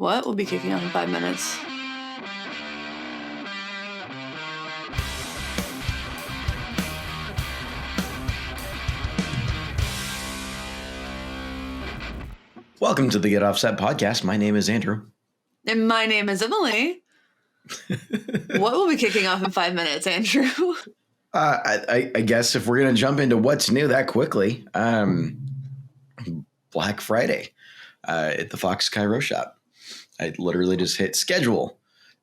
What will be kicking off in 5 minutes? Welcome to the Get Offset podcast. My name is Andrew. And my name is Emily. What will be kicking off in 5 minutes, Andrew? I guess if we're going to jump into what's new that quickly, Black Friday at the Fox Cairo shop. I literally just hit schedule.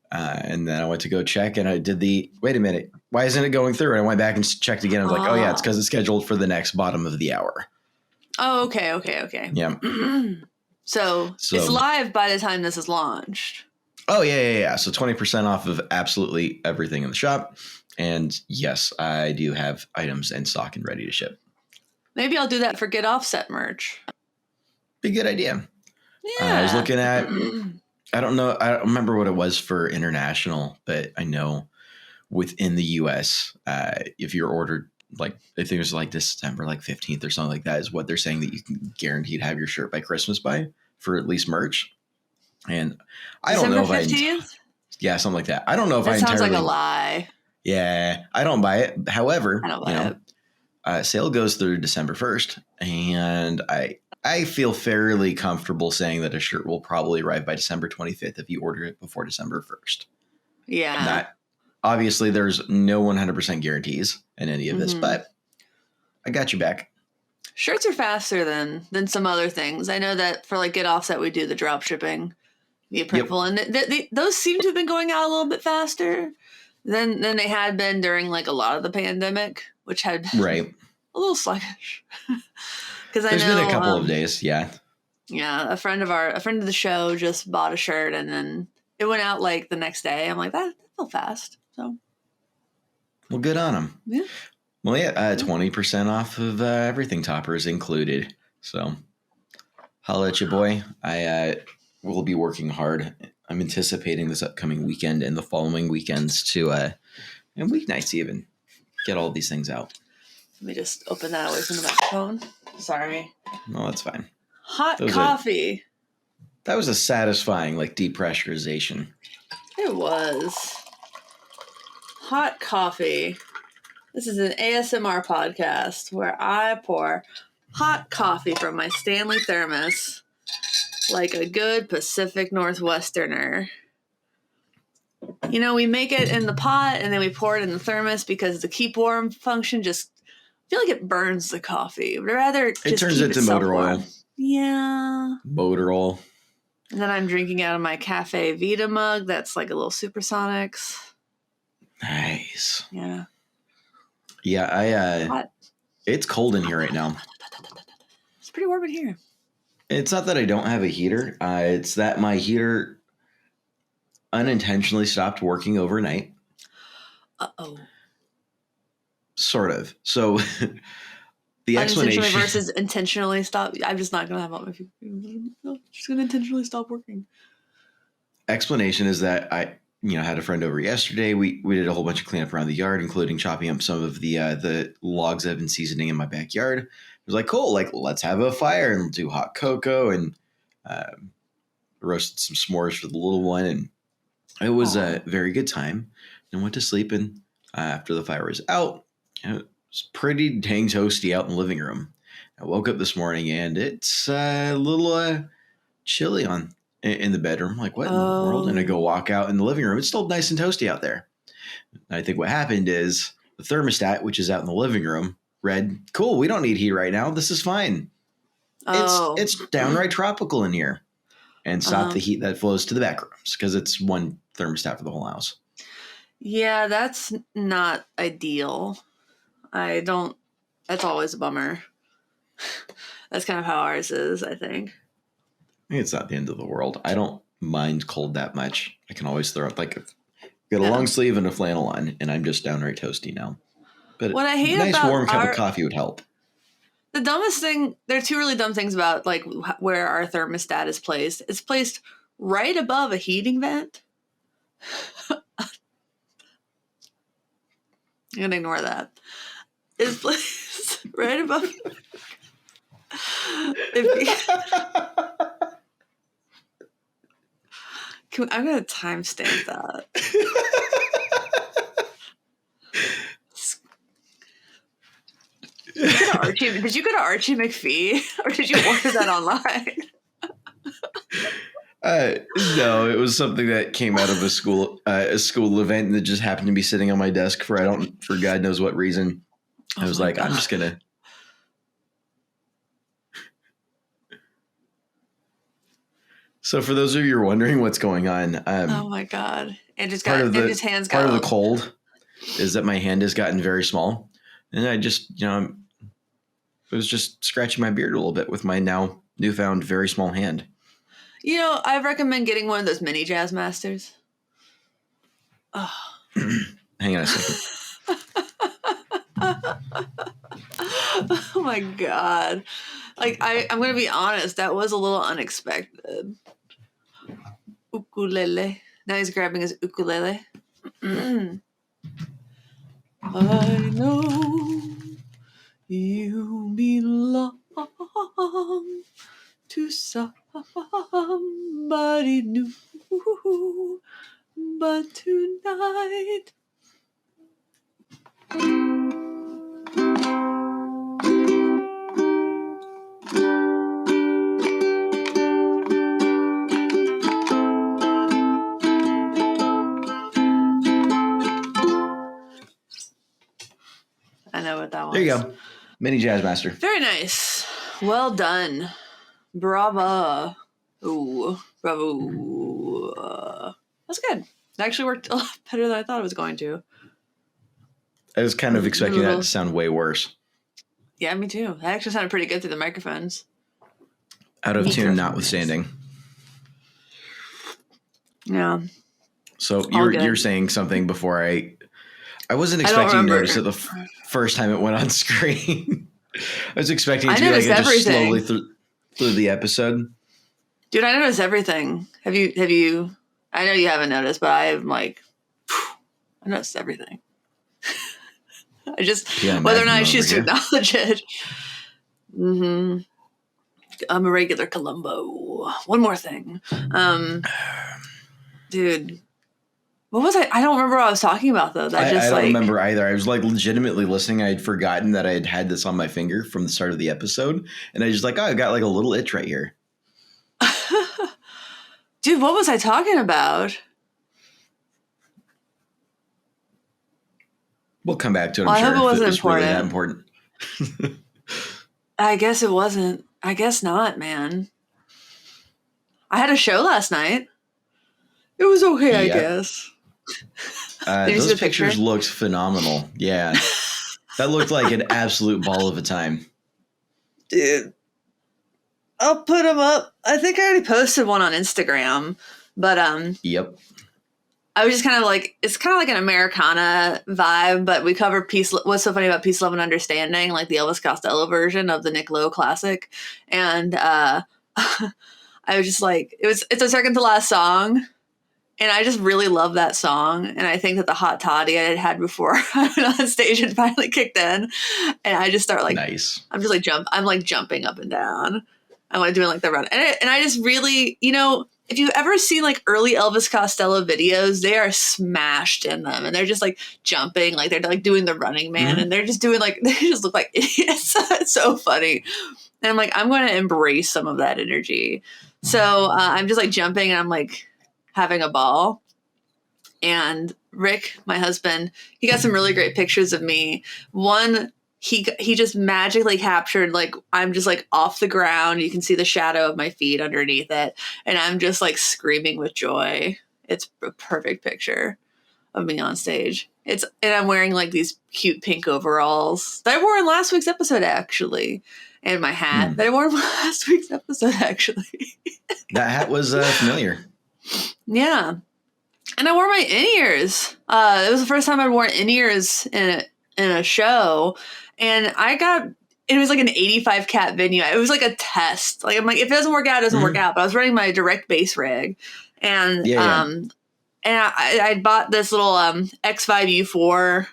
And then I went to go check and I did wait a minute, why isn't it going through? And I went back and checked again. I was like, oh yeah, it's because it's scheduled for the next bottom of the hour. Oh, okay. Yeah. So it's live by the time this is launched. Oh, yeah. So 20% off of absolutely everything in the shop. And yes, I do have items in stock and ready to ship. Maybe I'll do that for Get Offset merch. Be a good idea. Yeah. I was looking at, I don't remember what it was for international, but I know within the US, if you're ordered, like, I think it was like December, like 15th or something like that, is what they're saying that you can guaranteed have your shirt by Christmas by for at least merch. And I don't know if December 15th? Yeah, something like that. I don't know if that sounds like a lie. Yeah, I don't buy it. However, I don't buy it. Sale goes through December 1st, and I feel fairly comfortable saying that a shirt will probably arrive by December 25th if you order it before December 1st. Yeah. Obviously, there's no 100% guarantees in any of this, but I got you back. Shirts are faster than some other things. I know that for like Get Offset, we do the drop shipping via Printful, and those seem to have been going out a little bit faster than they had been during like a lot of the pandemic, which had been a little sluggish. Because there's been a couple of days, yeah. A friend of the show just bought a shirt, and then it went out like the next day. I'm like, that felt fast. So, well, good on them. Yeah. Well, 20% off of everything toppers included. So, holla at you, boy. I will be working hard. I'm anticipating this upcoming weekend and the following weekends to, and weeknights even, get all these things out. Let me just open that away from the microphone. Sorry. No, that's fine. Hot coffee. That was a satisfying, like, depressurization. It was. Hot coffee. This is an ASMR podcast where I pour hot coffee from my Stanley thermos like a good Pacific Northwesterner. You know, we make it in the pot and then we pour it in the thermos because the keep warm function just, I feel like it burns the coffee. But rather just it turns into motor oil. Yeah. Motor oil. And then I'm drinking out of my Cafe Vita mug. That's like a little Supersonics. Nice. Yeah. Yeah, it's cold in here right now. It's pretty warm in here. It's not that I don't have a heater. It's that my heater unintentionally stopped working overnight. Uh-oh. Sort of. So the explanation versus intentionally stop. I'm just not going to have all my people. She's going to intentionally stop working. Explanation is that I had a friend over yesterday. We did a whole bunch of cleanup around the yard, including chopping up some of the logs I've been seasoning in my backyard. It was like, cool, like, let's have a fire and do hot cocoa and roasted some s'mores for the little one. And it was a very good time. And went to sleep. And after the fire was out, it was pretty dang toasty out in the living room. I woke up this morning and it's a little chilly in the bedroom. Like, what in the world? And I go walk out in the living room. It's still nice and toasty out there. And I think what happened is the thermostat, which is out in the living room, read, cool, we don't need heat right now. This is fine. It's downright tropical in here. And stop the heat that flows to the back rooms because it's one thermostat for the whole house. Yeah, that's not ideal. That's always a bummer. That's kind of how ours is, I think. It's not the end of the world. I don't mind cold that much. I can always throw up get a long sleeve and a flannel on, and I'm just downright toasty now. But what I hate a nice about warm cup of coffee would help. The dumbest thing, there are two really dumb things about like where our thermostat is placed. It's placed right above a heating vent. I'm going to ignore that. It's placed right above. I'm gonna timestamp that. Did you go to Archie McPhee, or did you order that online? No, it was something that came out of a school event that just happened to be sitting on my desk for God knows what reason. I was like, God. I'm just gonna. So for those of you who are wondering what's going on, oh my God, his hands got part of the cold is that my hand has gotten very small, and I just I was just scratching my beard a little bit with my now newfound very small hand. I recommend getting one of those mini Jazz Masters. Oh. Hang on a second. Oh my God. Like, I'm going to be honest, that was a little unexpected. Ukulele. Now he's grabbing his ukulele. I know you belong to somebody new, but tonight. I know what that was. There you go. Mini Jazz Master. Very nice. Well done. Brava. Ooh, bravo. That's good. It actually worked a lot better than I thought it was going to. I was kind of expecting that to sound way worse. Yeah, me too. That actually sounded pretty good through the microphones. Out of tune notwithstanding. Yeah. So you're saying something before I wasn't expecting to notice it the first time it went on screen. I was expecting it to be like just slowly through the episode. Dude, I notice everything. Have you? I know you haven't noticed, but I noticed everything. I just whether or not I choose to acknowledge it. Mm-hmm. I'm a regular Columbo. One more thing, dude. What was I don't remember what I was talking about though. I don't remember either. I was like legitimately listening. I had forgotten that I had this on my finger from the start of the episode, and I just I got like a little itch right here. Dude, what was I talking about? We'll come back to it. I hope it wasn't important. Really that important. I guess it wasn't. I guess not, man. I had a show last night. It was okay, I guess. Those pictures looked phenomenal. Yeah. That looked like an absolute ball of a time. Dude. I'll put them up. I think I already posted one on Instagram, but Yep. I was just kind of like, it's kind of like an Americana vibe, but we cover what's so funny about Peace, Love, and Understanding, like the Elvis Costello version of the Nick Lowe classic. And I was just like, it's a second to last song. And I just really love that song. And I think that the hot toddy I had before I went on stage had finally kicked in. And I just start nice. I'm just I'm like jumping up and down. I'm like doing like the run. And I just really, if you've ever seen like early Elvis Costello videos, they are smashed in them. And they're just like jumping, like they're like doing the Running Man. Mm-hmm. And they're just doing they just look like idiots. It's so funny. And I'm like, I'm going to embrace some of that energy. So I'm just like jumping and I'm like having a ball. And Rick, my husband, he got some really great pictures of me. One, he just magically captured, like, I'm just like off the ground. You can see the shadow of my feet underneath it. And I'm just like screaming with joy. It's a perfect picture of me on stage. And I'm wearing like these cute pink overalls that I wore in last week's episode, actually. And my hat that I wore in last week's episode, actually. That hat was familiar. Yeah. And I wore my in-ears. It was the first time I'd worn in-ears in a show. And it was like an 85 cat venue. It was like a test. Like, I'm like, if it doesn't work out, it doesn't work out. But I was running my direct bass rig. And and I bought this little X5U4.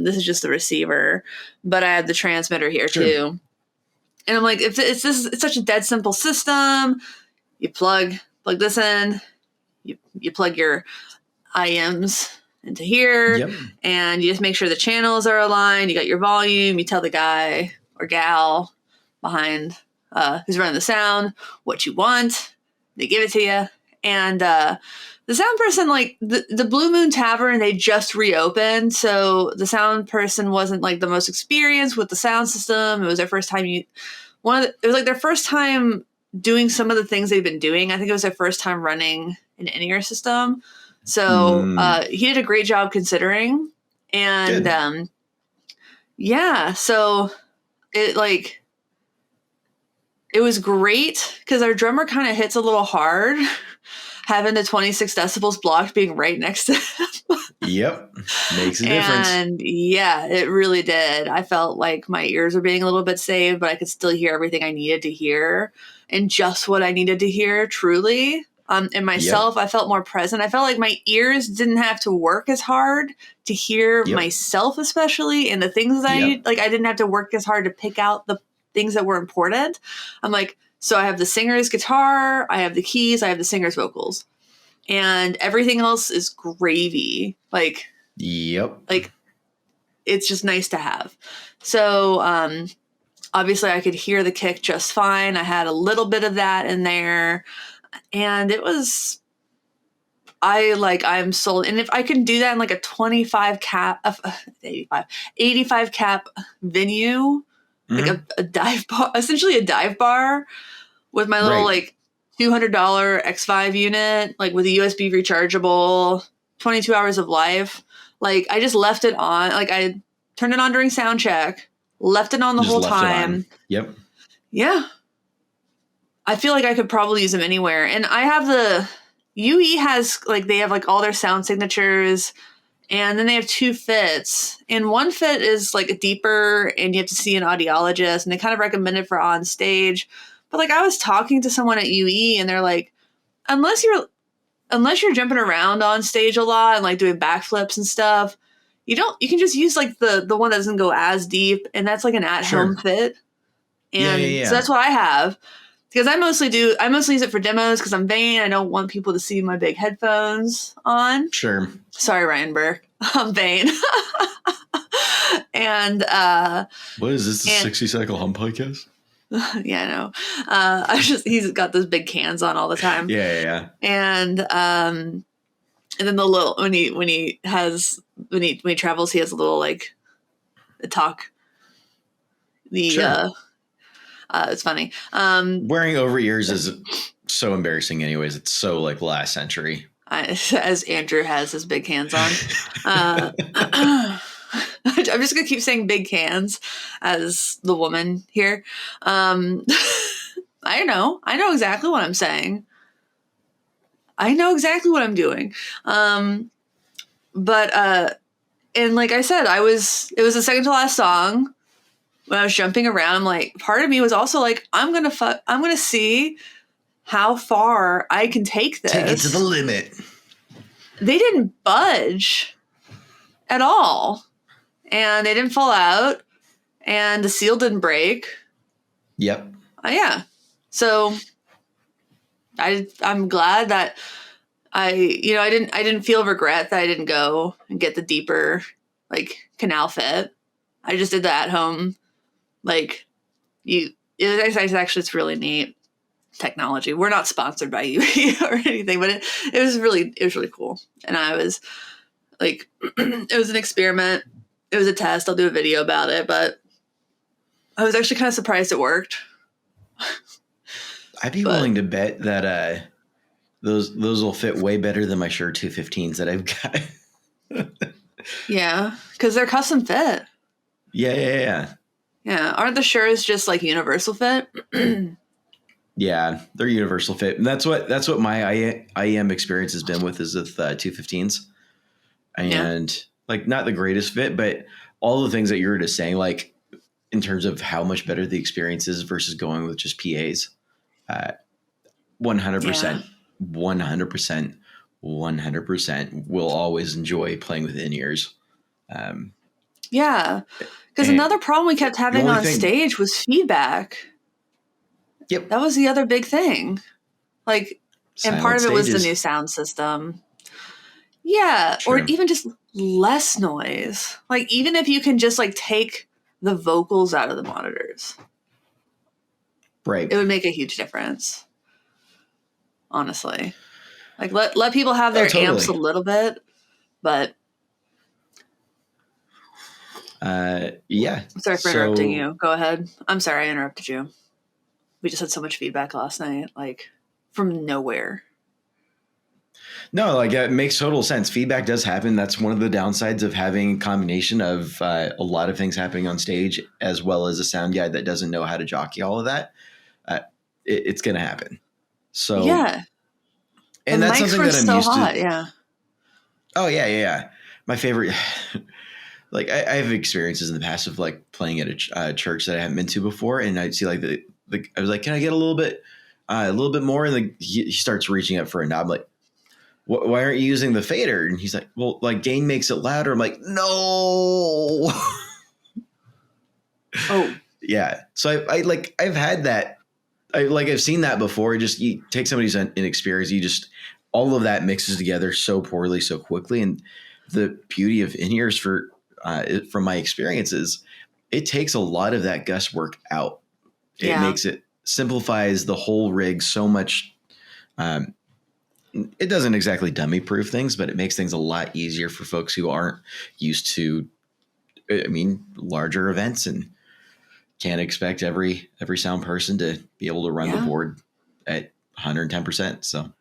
This is just the receiver. But I had the transmitter here too. And I'm like, it's such a dead simple system. You plug this in. you plug your IEMs into here, Yep. and you just make sure the channels are aligned. You got your volume. You tell the guy or gal behind who's running the sound what you want. They give it to you, and the sound person, like the Blue Moon Tavern, they just reopened, so the sound person wasn't like the most experienced with the sound system. It was their first time. It was like their first time doing some of the things they've been doing. I think it was their first time running an in-ear system. So he did a great job considering. And yeah, so it was great because our drummer kind of hits a little hard, having the 26 decibels blocked being right next to him. Yep. Makes a difference. And yeah, it really did. I felt like my ears were being a little bit saved, but I could still hear everything I needed to hear and just what I needed to hear, truly. And myself, I felt more present. I felt like my ears didn't have to work as hard to hear myself, especially, and the things that I didn't have to work as hard to pick out the things that were important. I'm like, so I have the singer's guitar, I have the keys, I have the singer's vocals, and everything else is gravy. Like, it's just nice to have. So, obviously I could hear the kick just fine. I had a little bit of that in there, and it was, I'm sold. And if I can do that in like a 25 cap, 85 cap venue, like a dive bar, essentially a dive bar with my little like $200 X5 unit, like with a USB rechargeable, 22 hours of life. Like I just left it on. Like I turned it on during sound check, left it on the whole time. Yep. Yeah. I feel like I could probably use them anywhere. And I have the UE has like, they have like all their sound signatures, and then they have 2 fits, and one fit is like a deeper and you have to see an audiologist, and they kind of recommend it for on stage. But like I was talking to someone at UE and they're like, unless you're jumping around on stage a lot and like doing backflips and stuff, you can just use like the one that doesn't go as deep, and that's like an at-home fit. And so that's what I have. Because I mostly use it for demos because I'm vain. I don't want people to see my big headphones on. Sure. Sorry, Ryan Burke. I'm vain. And what is this? The 60 cycle hum podcast? Yeah, I know. He's got those big cans on all the time. Yeah. And then the little when he travels, he has a little like a talk. It's funny. Wearing over ears is so embarrassing anyways. It's so like last century. As Andrew has his big cans on. I'm just going to keep saying big cans as the woman here. I know exactly what I'm saying. I know exactly what I'm doing. But and like I said, it was the second to last song. When I was jumping around, I'm like, part of me was also like, I'm gonna see how far I can take this. Take it to the limit. They didn't budge at all, and they didn't fall out, and the seal didn't break. Yep. Yeah. So I'm glad that I didn't feel regret that I didn't go and get the deeper like canal fit. I just did that at home. Like it's really neat technology. We're not sponsored by UE or anything, but it was really cool. And I was like, it was an experiment. It was a test. I'll do a video about it, but I was actually kind of surprised it worked. I'd be willing to bet that those will fit way better than my Shure 215s that I've got. Yeah, because they're custom fit. Yeah. Yeah, aren't the Shures just like universal fit? Yeah, they're universal fit, and that's what my IEM experience has been with 215s, and like not the greatest fit, but all the things that you were just saying, like in terms of how much better the experience is versus going with just PAs, 100%, 100% will always enjoy playing with in-ears. Yeah. Because another problem we kept having on stage was feedback. Yep. That was the other big thing. Like, And part of it was the stages. new sound system. Yeah, True. or even just less noise. Like, even if you can just, like, take the vocals out of the monitors, Right. it would make a huge difference. Honestly. Like, let people have their amps a little bit, but... yeah. Sorry for interrupting you. Go ahead. I'm sorry I interrupted you. We just had so much feedback last night, like, from nowhere. No, like it makes total sense. Feedback does happen. That's one of the downsides of having a combination of a lot of things happening on stage, as well as a sound guy that doesn't know how to jockey all of that. It's going to happen. So yeah, and the that's mics something were that I'm so used hot. to. Yeah. Oh yeah. My favorite. Like I have experiences in the past of like playing at a church that I haven't been to before, and I'd see like I was like, can I get a little bit more? And he starts reaching up for a knob, like, why aren't you using the fader? And he's like, well, like gain makes it louder. I'm like, no. Oh yeah. So I've had that. I've seen that before. Just you take somebody's inexperience, all of that mixes together so poorly, so quickly. And the beauty of in-ears from my experiences, it takes a lot of that guesswork out. It simplifies the whole rig so much. It doesn't exactly dummy proof things, but it makes things a lot easier for folks who aren't used to, larger events and can't expect every sound person to be able to run the board at 110%. So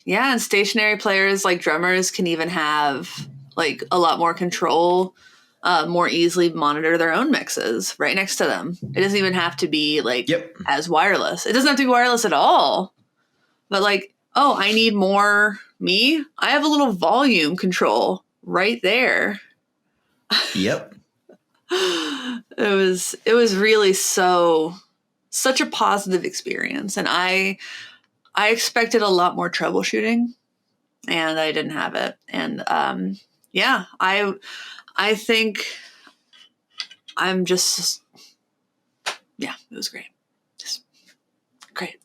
yeah, and stationary players like drummers can even have like a lot more control, more easily monitor their own mixes right next to them. It doesn't even have to be like as wireless. It doesn't have to be wireless at all. But like, oh, I need more me. I have a little volume control right there. Yep. It was really such a positive experience, and I expected a lot more troubleshooting, and I didn't have it. And I think I'm just it was great, just great.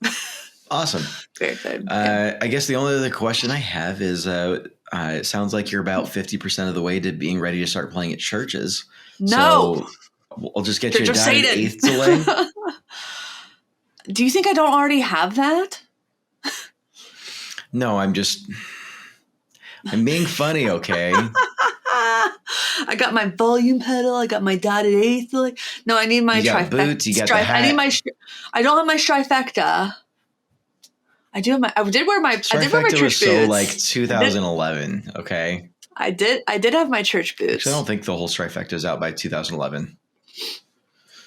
Awesome. Very good. I guess the only other question I have is, it sounds like you're about 50% of the way to being ready to start playing at churches. No. So I'll just get Church you a of dotted Satan. eighth delay. Do you think I don't already have that? No, I'm being funny, okay? I got my volume pedal. I got my dotted eighth. No, I need my you got trifecta. Boots, you got the hat. I need my. I don't have my trifecta. I do have my. I did wear my church was boots. So like 2011. Okay. I did have my church boots. Actually, I don't think the whole trifecta is out by 2011.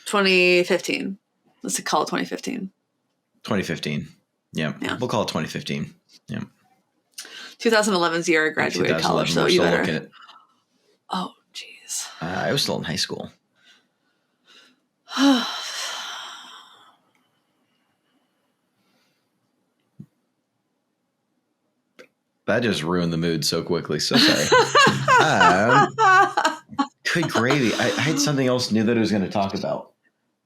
2015. Let's call it 2015. 2015. Yeah. We'll call it 2015. Yeah. 2011's the year I graduated college, so you better. Oh, jeez. I was still in high school. That just ruined the mood so quickly. So sorry. Good gravy. I had something else new that I was going to talk about,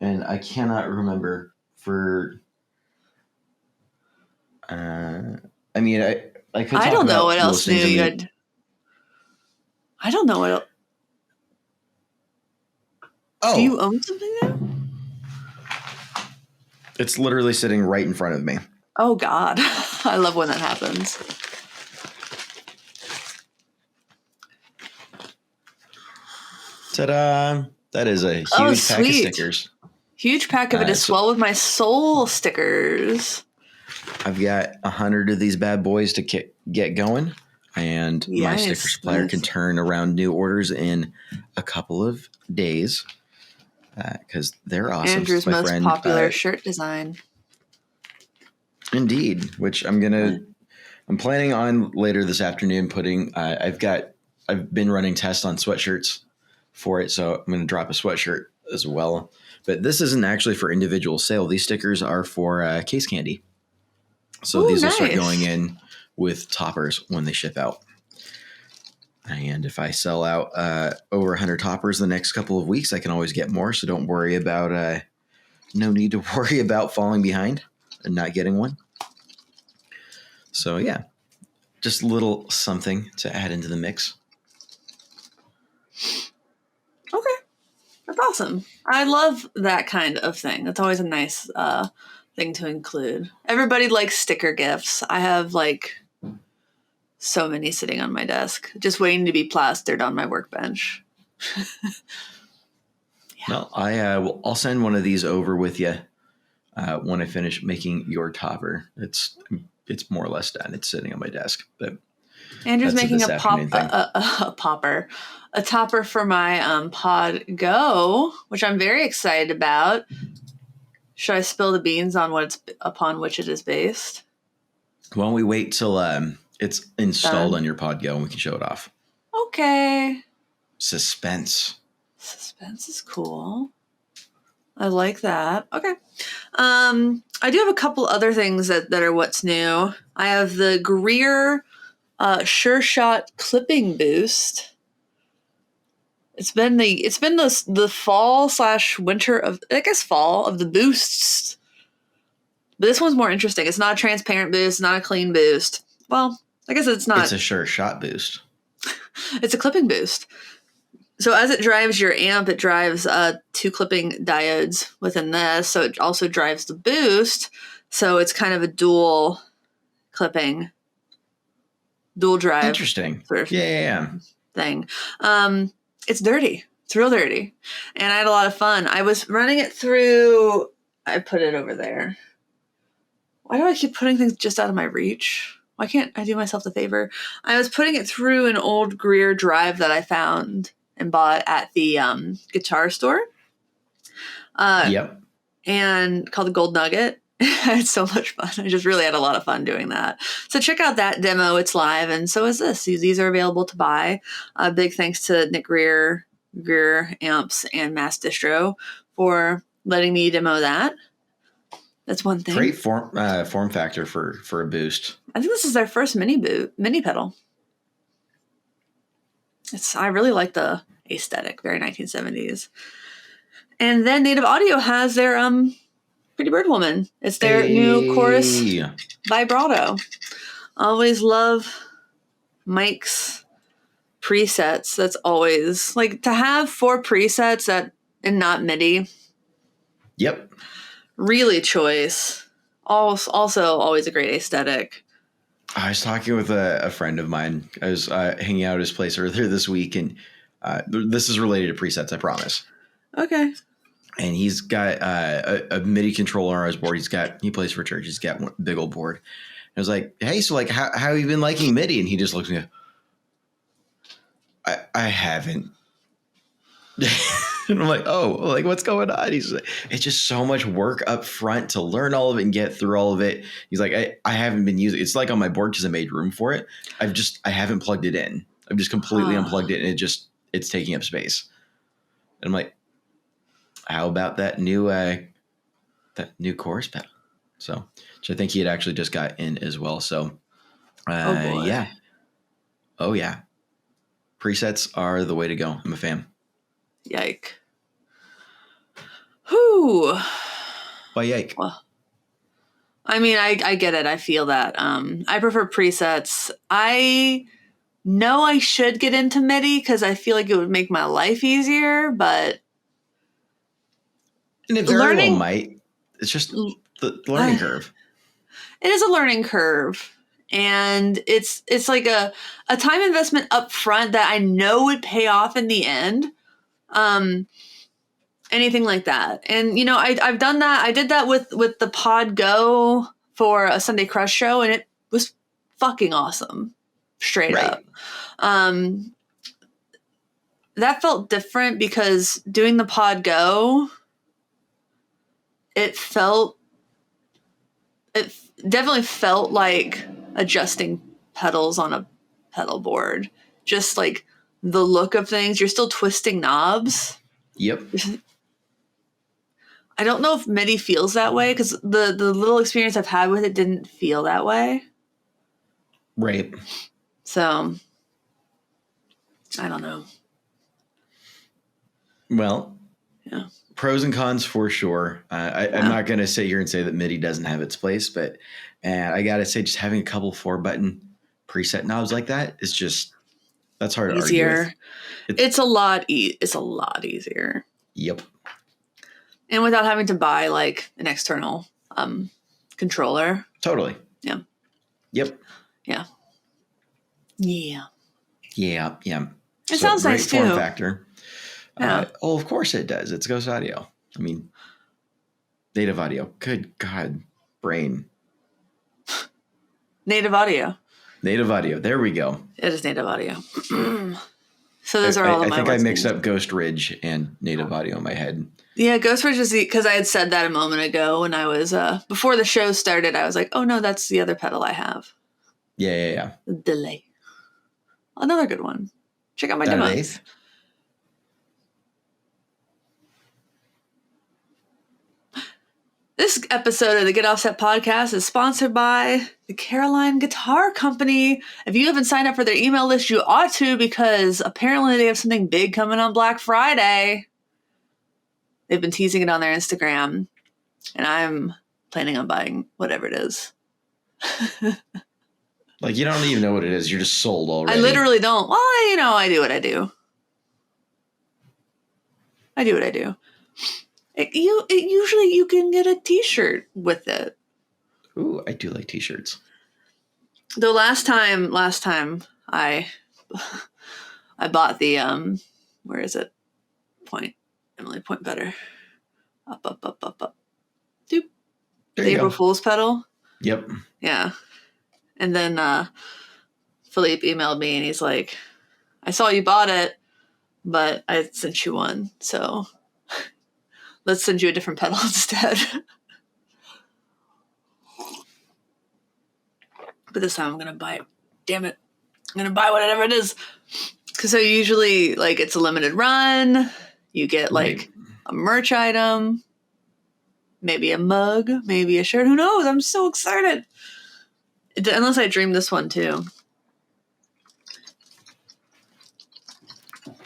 and I cannot remember for. I could. I don't know what else new you had. I don't know what else. Oh. Do you own something now? It's literally sitting right in front of me. Oh, God. I love when that happens. Ta-da! That is a huge pack of stickers. Huge pack of it as well with my soul stickers. I've got 100 of these bad boys to get going. And my sticker supplier can turn around new orders in a couple of days. Because they're awesome. Andrew's most popular shirt design. Indeed, which I'm planning on later this afternoon putting, I've been running tests on sweatshirts for it. So I'm going to drop a sweatshirt as well. But this isn't actually for individual sale. These stickers are for case candy. So these will start going in with toppers when they ship out. And if I sell out over 100 toppers the next couple of weeks, I can always get more. So don't worry about, no need to worry about falling behind and not getting one. So yeah, just a little something to add into the mix. Okay. That's awesome. I love that kind of thing. That's always a nice thing to include. Everybody likes sticker gifts. I have like so many sitting on my desk, just waiting to be plastered on my workbench. No, I'll send one of these over with you when I finish making your topper. It's more or less done. It's sitting on my desk, but Andrew's making a popper, a topper for my Pod Go, which I'm very excited about. Should I spill the beans on upon which it is based? Why don't we wait till it's installed on your Pod Go and we can show it off? Okay. Suspense. Suspense is cool. I like that. Okay. I do have a couple other things that are what's new. I have the Greer Sure Shot clipping boost. It's been the fall / winter of, I guess, fall of the boosts. But this one's more interesting. It's not a transparent boost, not a clean boost. Well, I guess it's not. It's a Sure Shot boost. It's a clipping boost. So as it drives your amp, it drives 2 clipping diodes within this. So it also drives the boost. So it's kind of a dual clipping, dual drive. Interesting. Sort of yeah. Thing. It's dirty. It's real dirty. And I had a lot of fun. I was running it through. I put it over there. Why do I keep putting things just out of my reach? Why can't I do myself the favor? I was putting it through an old Greer drive that I found and bought at the guitar store. Yep. And called the Gold Nugget. I had so much fun. I just really had a lot of fun doing that. So check out that demo. It's live, and so is this. These are available to buy. Big thanks to Nick Greer Amps, and Mass Distro for letting me demo that. That's one thing. Great form factor for a boost. I think this is their first mini pedal. I really like the aesthetic, very 1970s. And then Native Audio has their Pretty Bird Woman. It's their new chorus vibrato. Always love Mike's presets. That's always like to have 4 presets and not MIDI. Yep. Really choice. Also always a great aesthetic. I was talking with a friend of mine. I was hanging out at his place earlier this week, and this is related to presets, I promise. Okay. And he's got a MIDI controller on his board. He plays for church. He's got one big old board. I was like, hey, so like, how have you been liking MIDI? And he just looks at me. I haven't. And I'm like, oh, like what's going on? He's like, it's just so much work up front to learn all of it and get through all of it. He's like, I haven't been using it. It's like on my board because I made room for it. I haven't plugged it in. I've just completely unplugged it, and it's taking up space. And I'm like, how about that new chorus pedal? So, which I think he had actually just got in as well. So, yeah. Oh yeah. Presets are the way to go. I'm a fan. Yike. Whew. Why yike? Well, I mean, I get it. I feel that. I prefer presets. I know I should get into MIDI because I feel like it would make my life easier, but and it very well might. It's just the learning curve. It is a learning curve. And it's like a time investment up front that I know would pay off in the end. Anything like that. And, you know, I've done that. I did that with the Pod Go for a Sunday Crush show, and it was fucking awesome. Straight up. That felt different because doing the Pod Go, it definitely felt like adjusting pedals on a pedal board. Just like the look of things. You're still twisting knobs. Yep. I don't know if MIDI feels that way because the little experience I've had with it didn't feel that way. Right. So, I don't know. Well, Yeah. Pros and cons for sure. I'm not going to sit here and say that MIDI doesn't have its place, but I got to say, just having a couple 4-button preset knobs like that is just, that's hard to argue with. It's a lot easier. Yep. And without having to buy like an external controller. Totally. Yeah. Yep. Yeah. Yeah. Yeah. Yeah. It sounds great nice form too. factor. Yeah. Of course it does. It's Ghost Audio. I mean, native audio. Good God, brain. Native audio. Native audio. There we go. It is native audio. So those are all of my I think I words mixed names. up Ghost Ridge and native audio in my head. Yeah, Ghost Ridge is because I had said that a moment ago when I was before the show started. I was like, oh no, that's the other pedal I have. Yeah. The delay. Another good one. Check out my demos. This episode of the Get Offset podcast is sponsored by the Caroline Guitar Company. If you haven't signed up for their email list, you ought to, because apparently they have something big coming on Black Friday. They've been teasing it on their Instagram, and I'm planning on buying whatever it is. Like, you don't even know what it is. You're just sold already. I literally don't. Well, I do what I do. Usually you can get a t-shirt with it. Ooh, I do like t-shirts. The last time I bought the where is it? Point. Emily, point better. Up. Doop. The April Fool's pedal. Yep. Yeah. And then Philippe emailed me and he's like, I saw you bought it, but I sent you one, so let's send you a different pedal instead. But this time I'm going to buy it. Damn it. I'm going to buy whatever it is. Because so usually, like, it's a limited run. You get, like, a merch item. Maybe a mug. Maybe a shirt. Who knows? I'm so excited. Unless I dreamed this one, too.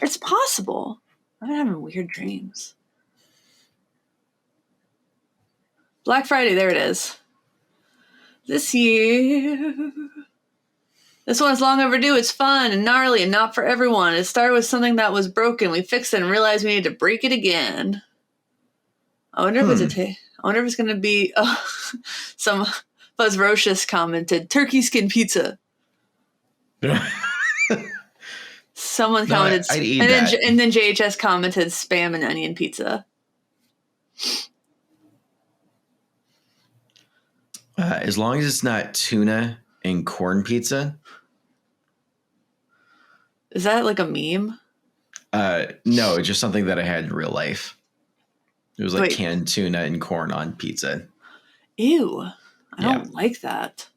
It's possible. I've been having weird dreams. Black Friday, there it is. This year. This one's long overdue. It's fun and gnarly and not for everyone. It started with something that was broken. We fixed it and realized we need to break it again. I wonder if it's going to be... some Fuzzrocious commented, turkey skin pizza. Someone commented... I'd eat that. And then JHS commented, spam and onion pizza. As long as it's not tuna and corn pizza. Is that like a meme? No, it's just something that I had in real life. It was like canned tuna and corn on pizza. Ew. I don't like that.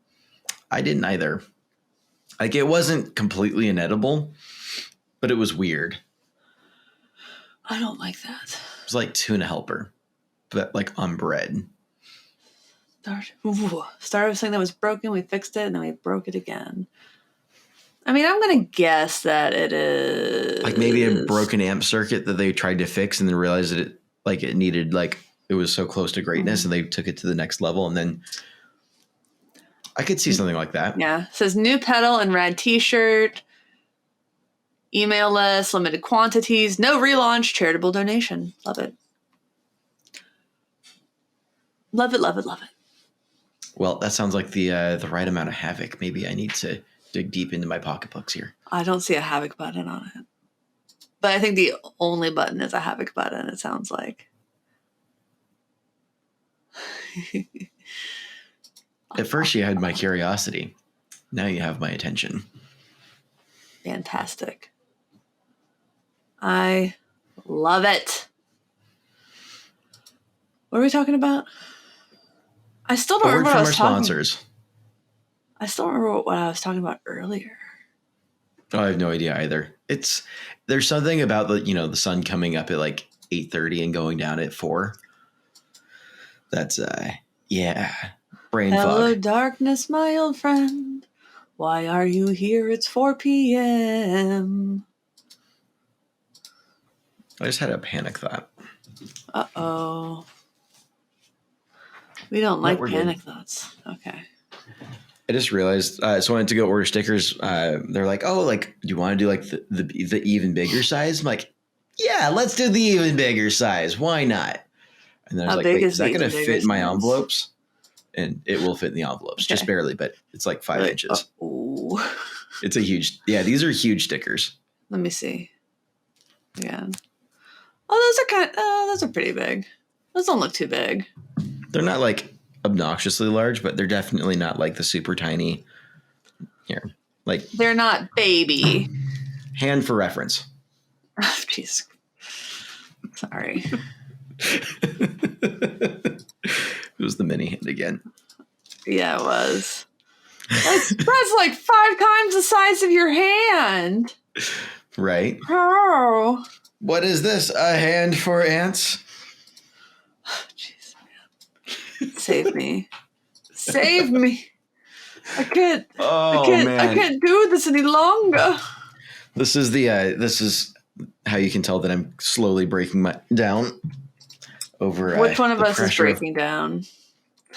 I didn't either. Like, it wasn't completely inedible, but it was weird. I don't like that. It was like tuna helper, but like on bread. Started with something that was broken, we fixed it, and then we broke it again. I mean, I'm going to guess that it is... Like maybe a broken amp circuit that they tried to fix and then realized that it needed, like, it was so close to greatness and they took it to the next level, and then I could see something like that. Yeah. It says new pedal and rad t-shirt, email list, limited quantities, no relaunch, charitable donation. Love it. Love it, love it, love it. Well, that sounds like the right amount of havoc. Maybe I need to dig deep into my pocketbooks here. I don't see a havoc button on it. But I think the only button is a havoc button, it sounds like. At first you had my curiosity. Now you have my attention. Fantastic. I love it. What are we talking about? I still don't remember what I was talking about. Sponsors. I still remember what I was talking about earlier. Oh, I have no idea either. There's something about the sun coming up at like 8:30 and going down at 4. That's brain fog. Hello, darkness, my old friend. Why are you here? It's 4 p.m. I just had a panic thought. Uh-oh. We don't like we're panic good. thoughts. Okay. I just realized, so I went to go order stickers. They're like, oh, like, do you want to do like the even bigger size? I'm like, yeah, let's do the even bigger size. Why not? And then I was How like, big wait, is is the that going even to bigger fit in my size? envelopes? And it will fit in the envelopes, just Okay. barely, but it's like 5 inches. Oh. It's a huge, these are huge stickers. Let me see. Yeah. Those are pretty big. Those don't look too big. They're not like obnoxiously large, but they're definitely not like the super tiny. Here, like They're not baby. hand for reference. Jeez. Sorry. It was the mini hand again. Yeah, it was. That's like 5 times the size of your hand. Right. Oh. What is this? A hand for ants? Jeez, man. Save me. Save me. I can't do this any longer. This is how you can tell that I'm slowly breaking down over Which one of the us is pressure breaking down?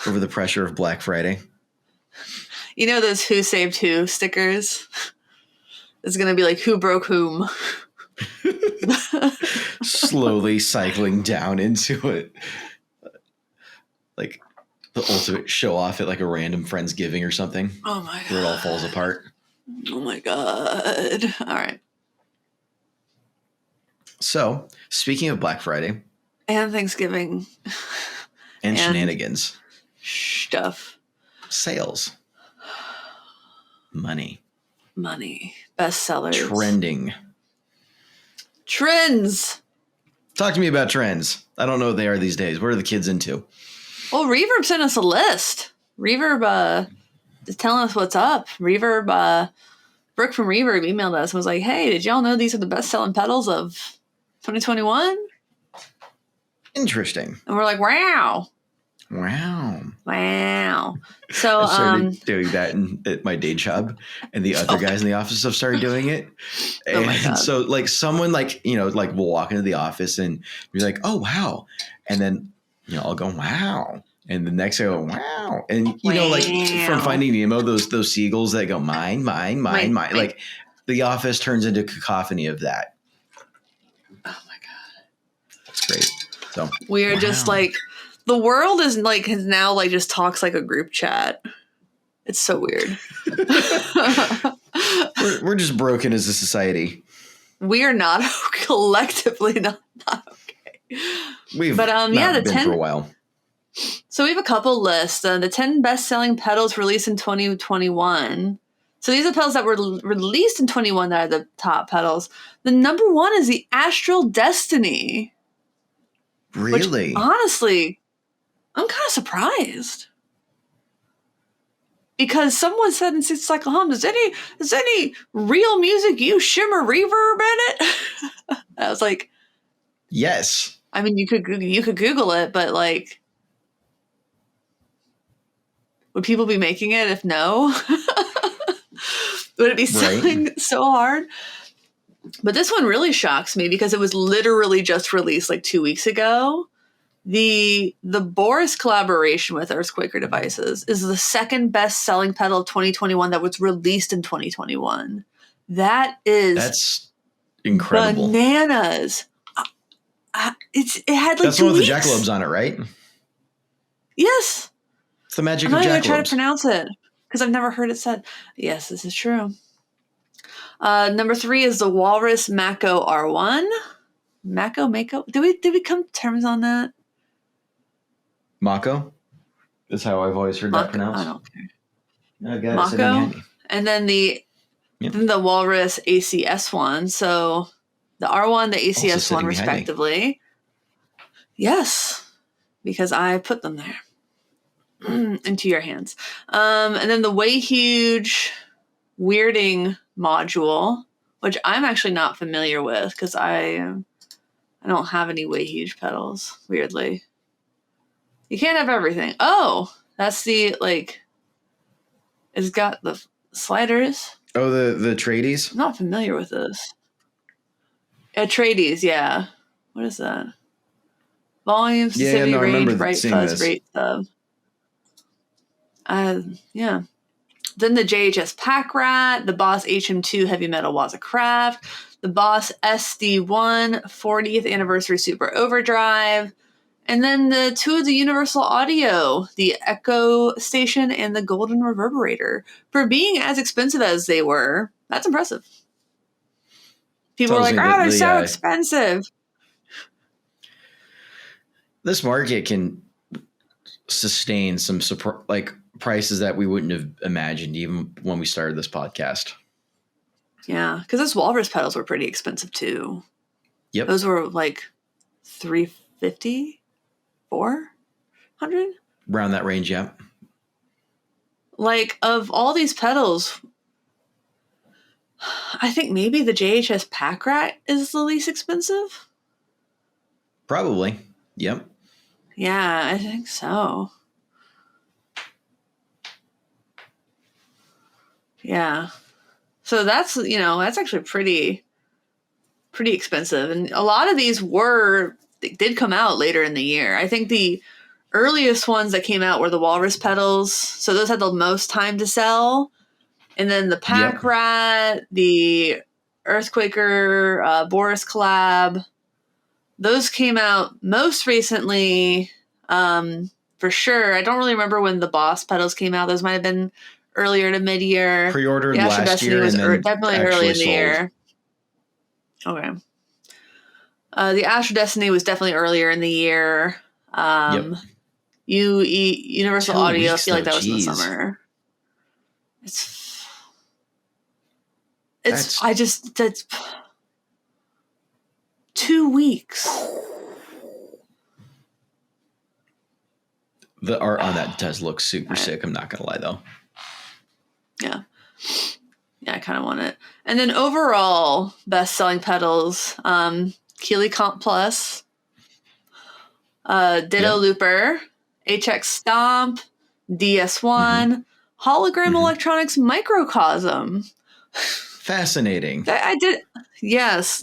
over the pressure of Black Friday. You know those Who Saved Who stickers? It's going to be like who broke whom. Slowly cycling down into it. Like the ultimate show off at like a random Friendsgiving or something. Oh my God. Where it all falls apart. Oh my God. All right. So, speaking of Black Friday. And Thanksgiving. And shenanigans. Stuff. Sales. Money. Bestsellers. Trending. Trends. Talk to me about trends. I don't know what they are these days. What are the kids into? Well, Reverb sent us a list. Reverb is telling us what's up. Reverb, Brooke from Reverb emailed us and was like, hey, did y'all know these are the best-selling pedals of 2021? Interesting. And we're like, wow. So, I started doing that at my day job, and the other guys in the office have started doing it. And oh my God. So like someone like, like we'll walk into the office and be like, oh, wow. And then, I'll go, wow. And the next I go, wow. And, like from Finding Nemo, those seagulls that go, mine. Like the office turns into a cacophony of that. Oh my God. That's great. So we are just like, the world is like, has now like just talks like a group chat. It's so weird. we're just broken as a society. We are not collectively not okay. We've been for a while. So we have a couple lists. The 10 best-selling pedals released in 2021. So these are pedals that were released in 21 that are the top pedals. The number 1 is the Astral Destiny. Really? Which, honestly, I'm kind of surprised. Because someone said in 6 Cycle Hum, is any real music use shimmer reverb in it? I was like, yes. I mean, you could Google it, but like, would people be making it if no? Would it be selling so hard? But this one really shocks me because it was literally just released like 2 weeks ago. The Boris collaboration with Earthquaker Devices is the second best-selling pedal of 2021 that was released in 2021. That's incredible. Bananas. It had like that's 2 one with weeks. the jackalobes on it, right? Yes. It's the magic of jackalobes. I'm not going to try to pronounce it because I've never heard it said. Yes, this is true. Number 3 is the Walrus Mako R1. Mako? Did we come to terms on that? Mako is how I've always heard that pronounced. I don't care. I got it Mako, and then the Walrus ACS one. So the R1, the ACS one, respectively. Yes, because I put them there into your hands. And then the Way Huge Weirding module, which I'm actually not familiar with because I don't have any Way Huge pedals. Weirdly. You can't have everything. Oh, that's the, like, it's got the sliders. Oh, the Trades? I'm not familiar with this. Trades, yeah. What is that? Volume, sensitivity, I range, remember bright, seeing fuzz, this. rate, sub. Yeah. Then the JHS Pack Rat, the Boss HM2 Heavy Metal Wazacraft, the Boss SD1 40th Anniversary Super Overdrive, and then the two of the Universal Audio, the Echo Station and the Golden Reverberator. For being as expensive as they were, that's impressive. People were like, they're so expensive. This market can sustain some prices that we wouldn't have imagined even when we started this podcast. Yeah, because those Walrus pedals were pretty expensive too. Yep. Those were like $350, $400? Around that range, yeah. Like, of all these pedals, I think maybe the JHS Pack Rat is the least expensive. Probably. Yep. Yeah, I think so. Yeah. So that's actually pretty expensive. And a lot of these did come out later in the year. I think the earliest ones that came out were the Walrus pedals. So those had the most time to sell. And then the Pack Rat, the Earthquaker, Boris collab, those came out most recently, for sure. I don't really remember when the Boss pedals came out. Those might have been earlier to mid-year. Pre-ordered last year was and then definitely early in the year. Okay. The Astro Destiny was definitely earlier in the year. Universal 2 Audio, I weeks, feel like though, that was in the geez. summer. That's 2 weeks. The art on that does look super sick. I'm not going to lie, though. Yeah. Yeah, I kind of want it. And then overall, best-selling pedals, Keeley Comp Plus, Ditto Looper, HX Stomp, DS1, Hologram Electronics Microcosm. Fascinating. I did. Yes,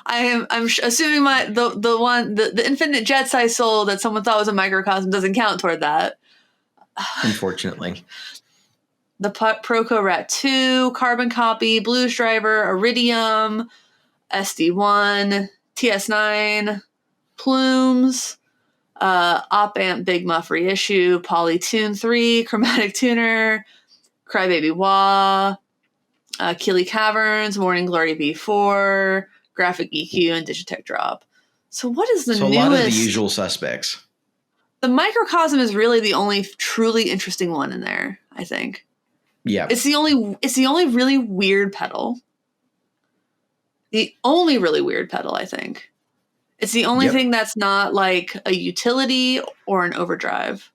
I'm assuming the Infinite Jets I sold that someone thought was a Microcosm doesn't count toward that. Unfortunately. The Proco Rat 2, Carbon Copy, Blues Driver, Iridium, SD1, TS9, Plumes, Op Amp Big Muff Reissue, Polytune 3, Chromatic Tuner, Crybaby Wah, Keeley Caverns, Morning Glory V4, Graphic EQ, and Digitech Drop. So what is the newest? A lot of the usual suspects. The Microcosm is really the only truly interesting one in there, I think. Yeah. It's the only really weird pedal. The only really weird pedal, I think. It's the only thing that's not like a utility or an overdrive,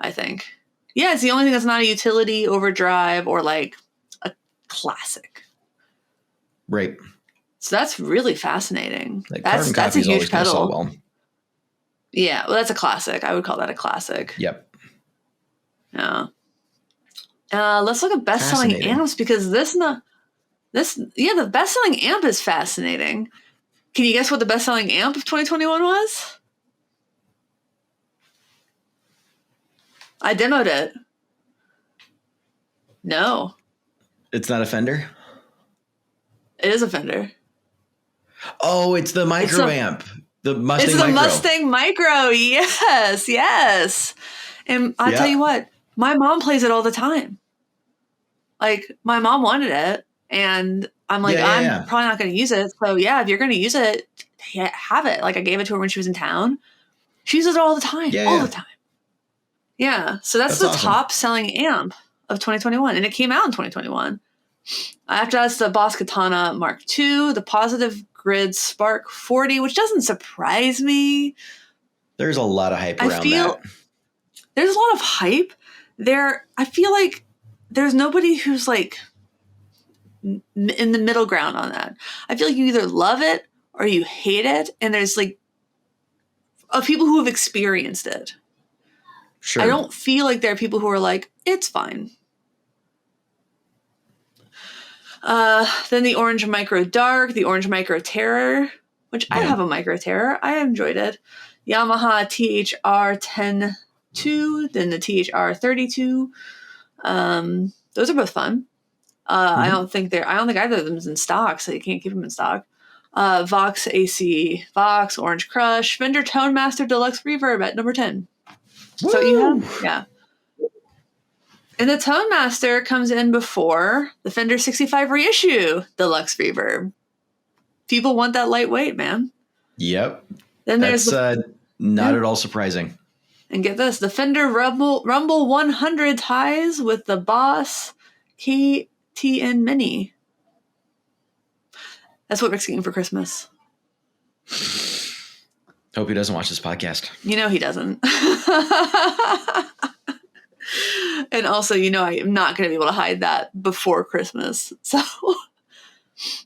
I think. Yeah, it's the only thing that's not a utility, overdrive, or like a classic. Right. So that's really fascinating. Like That's a huge pedal. Well. Yeah, well, that's a classic. I would call that a classic. Yep. Yeah. Let's look at best-selling amps, because the best-selling amp is fascinating. Can you guess what the best-selling amp of 2021 was? I demoed it. No. It's not a Fender? It is a Fender. Oh, it's the Micro amp. The Mustang It's the Micro. Mustang Micro. Yes, yes. And I'll tell you what, my mom plays it all the time. Like, my mom wanted it, and I'm like, I'm probably not going to use it. So, yeah, if you're going to use it, have it. Like, I gave it to her when she was in town. She uses it all the time. All the time. Yeah. So that's the awesome. Top-selling amp of 2021, and it came out in 2021. After that's the Boss Katana Mark II, the Positive Grid Spark 40, which doesn't surprise me. There's a lot of hype around that. There's a lot of hype there. I feel like there's nobody who's like in the middle ground on that. I feel like you either love it or you hate it, and there's like people who have experienced it. Sure. I don't feel like there are people who are like, it's fine. Then the Orange Micro Dark, the Orange Micro Terror. which I have a Micro Terror. I enjoyed it. Yamaha THR 10-2, then the THR 32. Those are both fun. I don't think either of them is in stock, so you can't keep them in stock. Vox AC, Vox, Orange Crush, Fender Tone Master Deluxe Reverb at number 10. Woo! So you have, yeah. And the Tone Master comes in before the Fender 65 Reissue Deluxe Reverb. People want that lightweight, man. Yep. Then there's not at all surprising. And get this, the Fender Rumble 100 ties with the Boss KTN Mini. That's what Rick's getting for Christmas. Hope he doesn't watch this podcast. You know he doesn't. And also, you know I am not going to be able to hide that before Christmas. So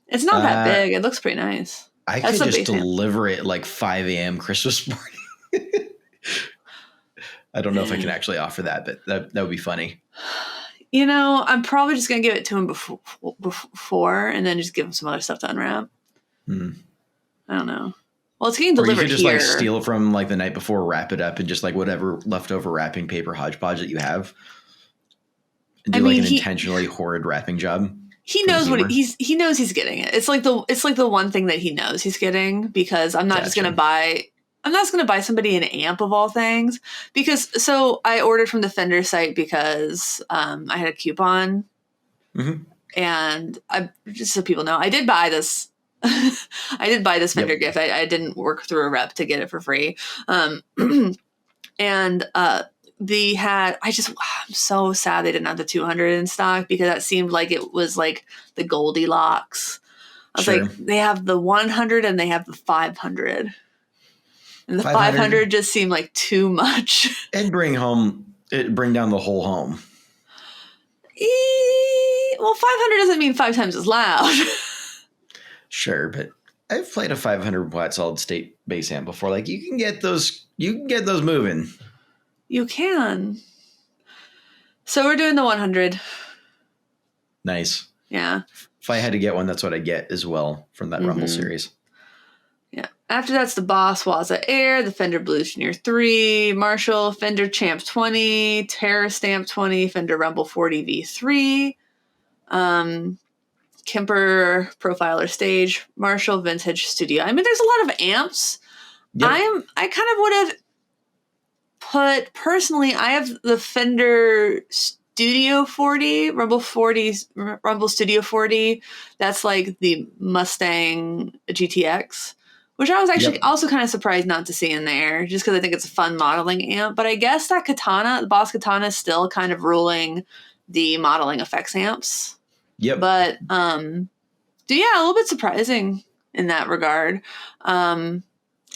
it's not that big. It looks pretty nice. I could just deliver it like 5 a.m. Christmas morning. I don't know if I can actually offer that, but that would be funny. You know, I'm probably just going to give it to him before and then just give him some other stuff to unwrap. I don't know. Well, it's getting delivered here. Or you could just like steal it from like the night before, wrap it up, and just like whatever leftover wrapping paper hodgepodge that you have. And do an intentionally horrid wrapping job. He knows he knows he's getting it. It's like the one thing that he knows he's getting, because I'm not just going to buy somebody an amp of all things, because so I ordered from the Fender site because I had a coupon, and just so people know, I did buy this. I did buy this Fender gift. I didn't work through a rep to get it for free. And I'm so sad they didn't have the 200 in stock, because that seemed like it was like the Goldilocks. I was like, they have the 100 and they have the 500. And the 500 just seemed like too much. It'd bring down the whole home. Well, 500 doesn't mean 5 times as loud. Sure, but I've played a 500 watt solid state bass amp before. Like you can get those moving. You can. So we're doing the 100. Nice. Yeah. If I had to get one, that's what I get as well from that Rumble series. Yeah. After that's the Boss Waza Air, the Fender Blues Junior 3, Marshall, Fender Champ 20, Terra Stamp 20, Fender Rumble 40 V3, Kemper Profiler Stage, Marshall Vintage Studio. I mean, there's a lot of amps. Yep. I kind of would have put, personally, I have the Fender Studio 40, Rumble Studio 40. That's like the Mustang GTX, which I was actually also kind of surprised not to see in there, just because I think it's a fun modeling amp. But I guess that Katana, the Boss Katana, is still kind of ruling the modeling effects amps. Yep. But, a little bit surprising in that regard. I'm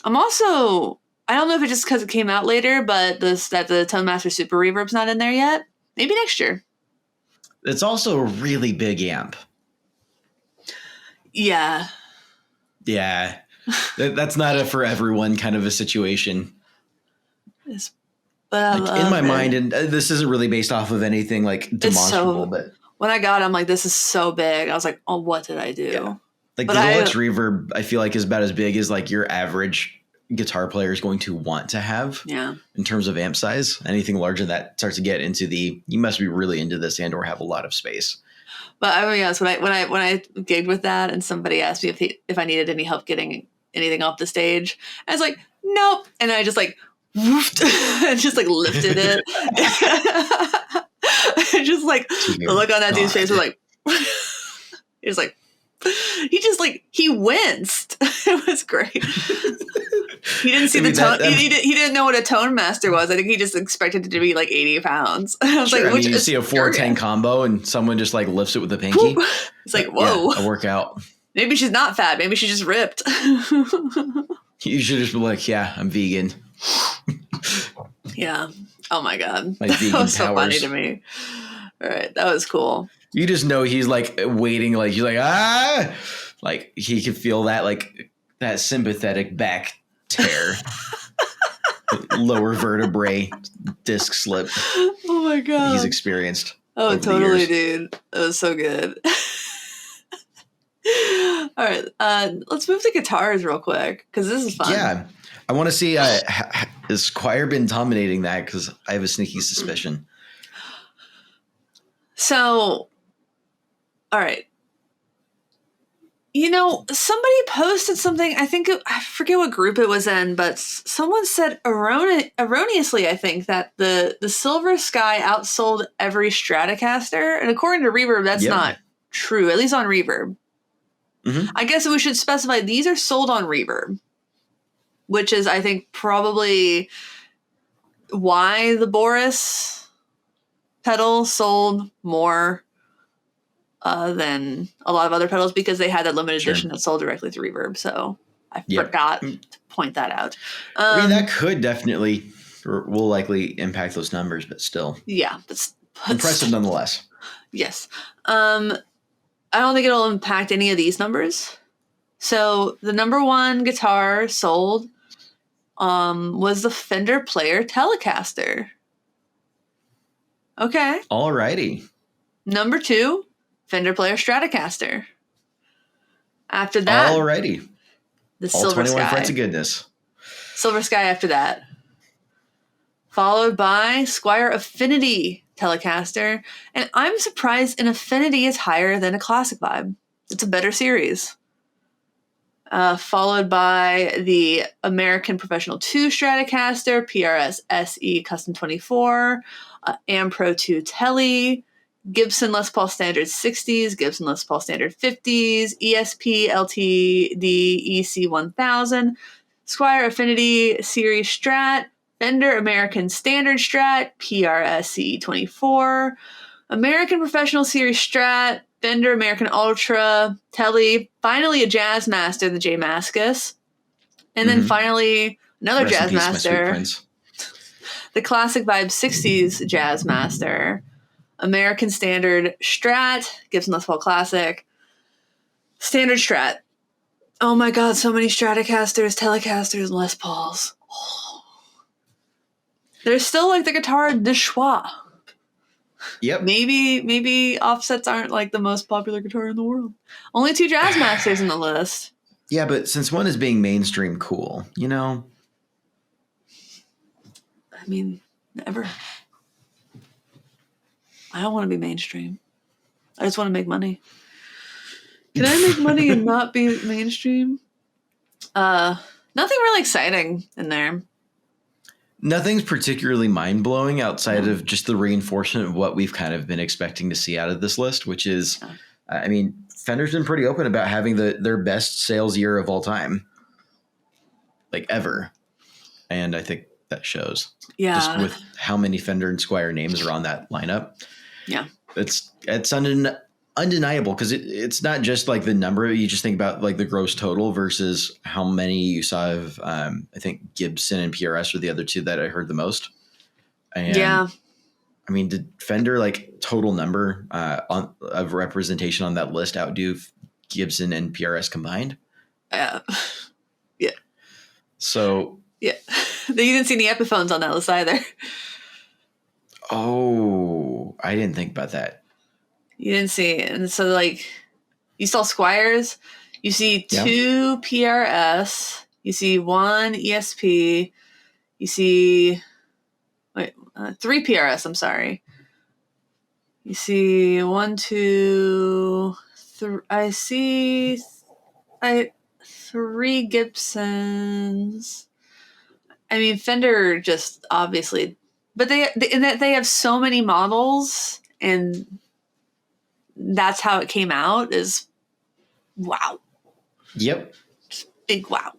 also, I don't know if it's just because it came out later, but that the Tone Master Super Reverb's not in there yet. Maybe next year. It's also a really big amp. Yeah. Yeah. That's not a for everyone kind of a situation. But like, in my mind, and this isn't really based off of anything like demonstrable, but when I got it, I'm like, this is so big. I was like, oh, what did I do? Yeah. Like the Deluxe Reverb, I feel like is about as big as like your average guitar player is going to want to have. Yeah. In terms of amp size, anything larger than that starts to get into you must be really into this and or have a lot of space. But I mean, yes, when I gigged with that and somebody asked me if I needed any help getting anything off the stage, I was like, nope. And I just like woofed and just like lifted it. Just like the look on that dude's face was like, he was like, he winced. It was great. He didn't see the tone. He didn't know what a Tone Master was. I think he just expected it to be like 80 pounds. I was like, you see a 410 combo and someone just like lifts it with a pinky. It's like, whoa. Yeah, a workout. Maybe she's not fat. Maybe she's just ripped. You should just be like, yeah, I'm vegan. Yeah. Oh my God. My vegan that was so powers. funny to me. All right. That was cool. You just know he's like waiting, like he's like, like he could feel that, like that sympathetic back tear, lower vertebrae disc slip. Oh my God. He's experienced. Oh, totally, dude. That was so good. All right. Let's move to guitars real quick because this is fun. Yeah. I want to see, has Squire been dominating that? Because I have a sneaky suspicion. So, all right. You know, somebody posted something, I forget what group it was in, but someone said erroneously, I think, that the Silver Sky outsold every Stratocaster. And according to Reverb, that's not true, at least on Reverb. Mm-hmm. I guess we should specify these are sold on Reverb, which is, I think, probably why the Boris pedal sold more than a lot of other pedals, because they had that limited edition that sold directly through Reverb. So I forgot to point that out. I mean, that could definitely, or will likely impact those numbers, but still. Yeah. But impressive nonetheless. Yes. I don't think it'll impact any of these numbers. So the number one guitar sold was the Fender Player Telecaster. Okay. Alrighty. Number two, Fender Player Stratocaster. After that, alrighty, the all Silver 21 Sky. frets of goodness. Silver Sky after that. Followed by Squire Affinity Telecaster. And I'm surprised an Affinity is higher than a Classic Vibe. It's a better series. Followed by the American Professional 2 Stratocaster, PRS SE Custom 24, Am Pro 2 Tele, Gibson Les Paul Standard 60s, Gibson Les Paul Standard 50s, ESP LTD EC 1000, Squire Affinity Series Strat, Fender American Standard Strat, PRSC 24, American Professional Series Strat, Fender American Ultra, Tele, finally a Jazzmaster, the J Mascus, and then finally another Jazzmaster, the Classic Vibe 60s Jazzmaster, American Standard Strat, Gibson Les Paul Classic, Standard Strat. Oh my god, so many Stratocasters, Telecasters, and Les Pauls. Oh. They're still like the guitar de choix. Yep. Maybe offsets aren't like the most popular guitar in the world. Only 2 Jazzmasters in the list. Yeah, but since one is being mainstream cool, you know? I mean, never. I don't want to be mainstream. I just want to make money. Can I make money and not be mainstream? Nothing really exciting in there. Nothing's particularly mind-blowing outside of just the reinforcement of what we've kind of been expecting to see out of this list, which is, I mean, Fender's been pretty open about having their best sales year of all time. Like, ever. And I think that shows. Yeah. Just with how many Fender and Squire names are on that lineup. Yeah. It's undeniable, because it's not just like the number. You just think about like the gross total versus how many you saw of, I think Gibson and PRS were the other two that I heard the most. And yeah. I mean, did Fender like total number of representation on that list outdo Gibson and PRS combined? Yeah. So. Yeah. You didn't see any Epiphones on that list either. Oh, I didn't think about that. You didn't see it. And so, like, you saw Squires, you see 2 PRS, you see 1 ESP, you see 3 PRS, I'm sorry. You see 1, 2, 3, I see 3 Gibsons. I mean, Fender just obviously, but they have so many models, and that's how it came out. Is wow. Yep. Big wow.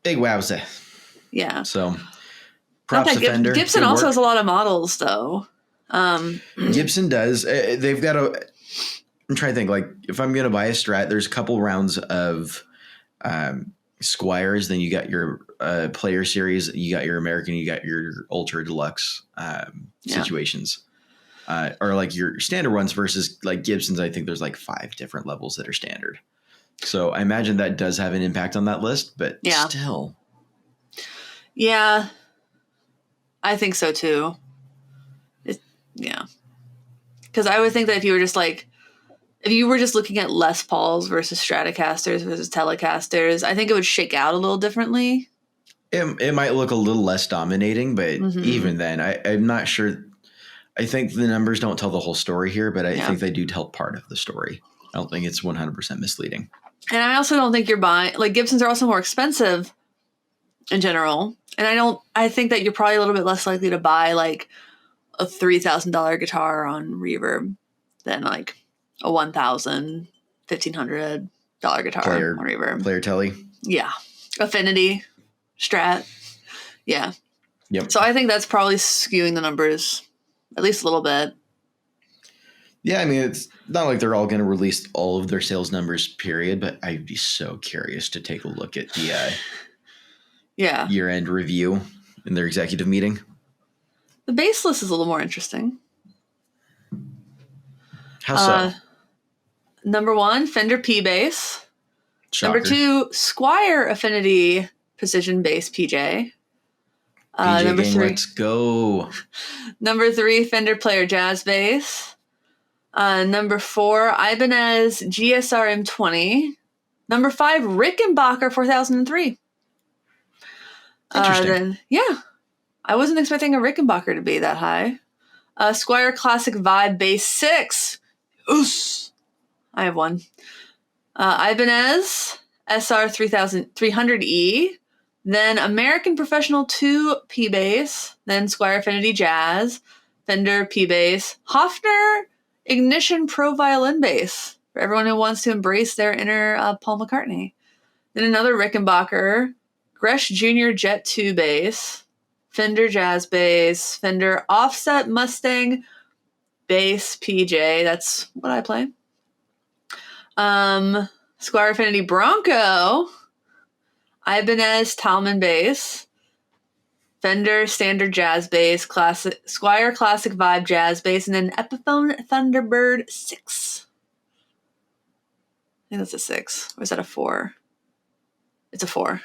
Big wowza. Yeah. So props to Fender. Gibson also has a lot of models, though. Gibson does. They've got a. I'm trying to think. Like, if I'm gonna buy a Strat, there's a couple rounds of Squires. Then you got your Player Series. You got your American. You got your Ultra Deluxe situations. Or like your standard ones versus like Gibson's. I think there's like 5 different levels that are standard. So I imagine that does have an impact on that list, but still. Yeah, I think so too. Yeah. Because I would think that if you were just like if you were just looking at Les Pauls versus Stratocasters versus Telecasters, I think it would shake out a little differently. It might look a little less dominating, but Mhm. even then, I'm not sure. I think the numbers don't tell the whole story here, but I think they do tell part of the story. I don't think it's 100% misleading. And I also don't think you're buying, like, Gibsons are also more expensive in general. And I think that you're probably a little bit less likely to buy like a $3,000 guitar on Reverb than like a $1,000, $1,500 guitar on Reverb. Player Telly. Yeah. Affinity, Strat. Yeah. Yep. So I think that's probably skewing the numbers at least a little bit. Yeah, I mean, it's not like they're all going to release all of their sales numbers, period, but I'd be so curious to take a look at the year-end review in their executive meeting. The bass list is a little more interesting. How so? Number 1, Fender P bass. Shocker. Number 2, Squire Affinity Precision Bass PJ. PJ Number gang, 3, let's go. Number 3, Fender Player Jazz Bass. Number 4, Ibanez GSR M20. Number 5, Rickenbacker 4003. Interesting. I wasn't expecting a Rickenbacker to be that high. Squire Classic Vibe Bass 6. Oos! I have one. Ibanez SR 300E. Then American Professional 2 P bass. Then Squire Affinity Jazz. Fender P bass. Hofner Ignition Pro Violin Bass. For everyone who wants to embrace their inner Paul McCartney. Then another Rickenbacker. Gresh Jr. Jet 2 bass. Fender Jazz Bass. Fender Offset Mustang Bass PJ. That's what I play. Squire Affinity Bronco. Ibanez Talman Bass. Fender Standard Jazz Bass. Squire Classic Vibe Jazz Bass. And then Epiphone Thunderbird 6. I think that's a 6. Or is that a 4? It's a 4.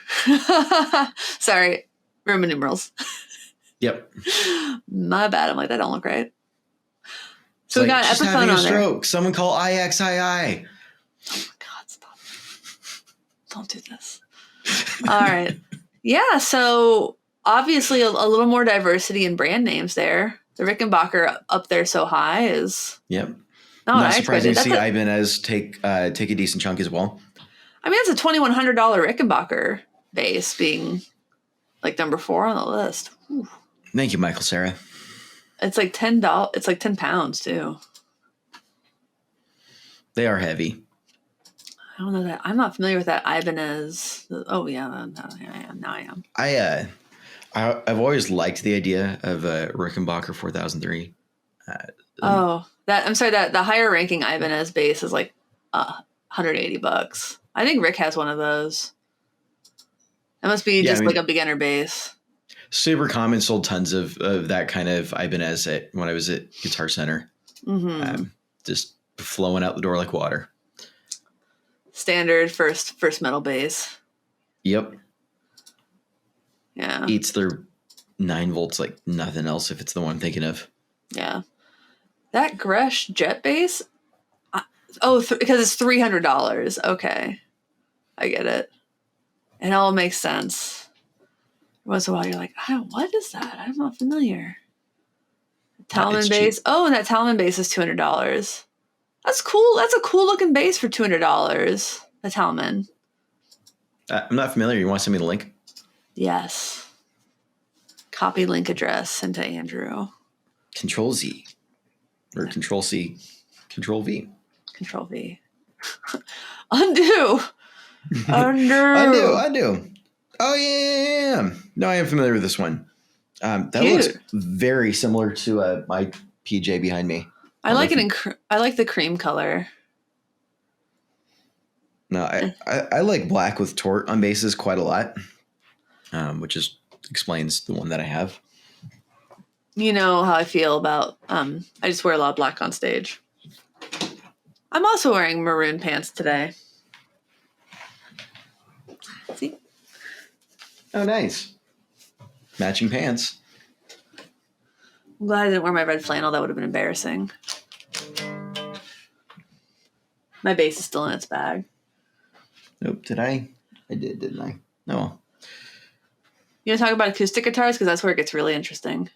Sorry. Roman numerals. Yep. My bad. I'm like, that don't look right. So we got Epiphone having a on stroke. there. Someone call IXII. Oh my God, stop. Don't do this. All right. Yeah, so obviously a little more diversity in brand names there. The Rickenbacker up there so high is... Yep. Not surprising to see Ibanez take a decent chunk as well. I mean, it's a $2,100 Rickenbacker bass being like number 4 on the list. Whew. Thank you, Michael Cera. It's like $10. It's like 10 pounds too. They are heavy. I don't know that. I'm not familiar with that Ibanez. Oh yeah, now I am. I've always liked the idea of a Rickenbacker 4003. I'm sorry. That the higher ranking Ibanez bass is like $180. I think Rick has one of those. It must be like a beginner bass. Super common. Sold tons of that kind of Ibanez when I was at Guitar Center. Mm-hmm. Just flowing out the door like water. Standard first metal bass. Yep. Yeah. Eats their 9 volts like nothing else if it's the one I'm thinking of. Yeah. That Gresh jet bass? Because it's $300. Okay. I get it. It all makes sense. Once in a while you're like, what is that? I'm not familiar. Talman bass. Cheap. Oh, and that Talman bass is $200. That's cool. That's a cool looking bass for $200. The Talman. I'm not familiar. You want to send me the link? Yes. Copy link address. Send to Andrew. Control Z. Or Control C. Control V. Control V. Undo. Undo. Oh, yeah. No, I am familiar with this one. That looks very similar to my PJ behind me. I like the cream color. No, I like black with tort on basses quite a lot, which explains the one that I have. You know how I feel about, I just wear a lot of black on stage. I'm also wearing maroon pants today. See? Oh, nice. Matching pants. I'm glad I didn't wear my red flannel. That would have been embarrassing. My bass is still in its bag. Nope. Did I? I did, didn't I? No. You want to talk about acoustic guitars? Because that's where it gets really interesting.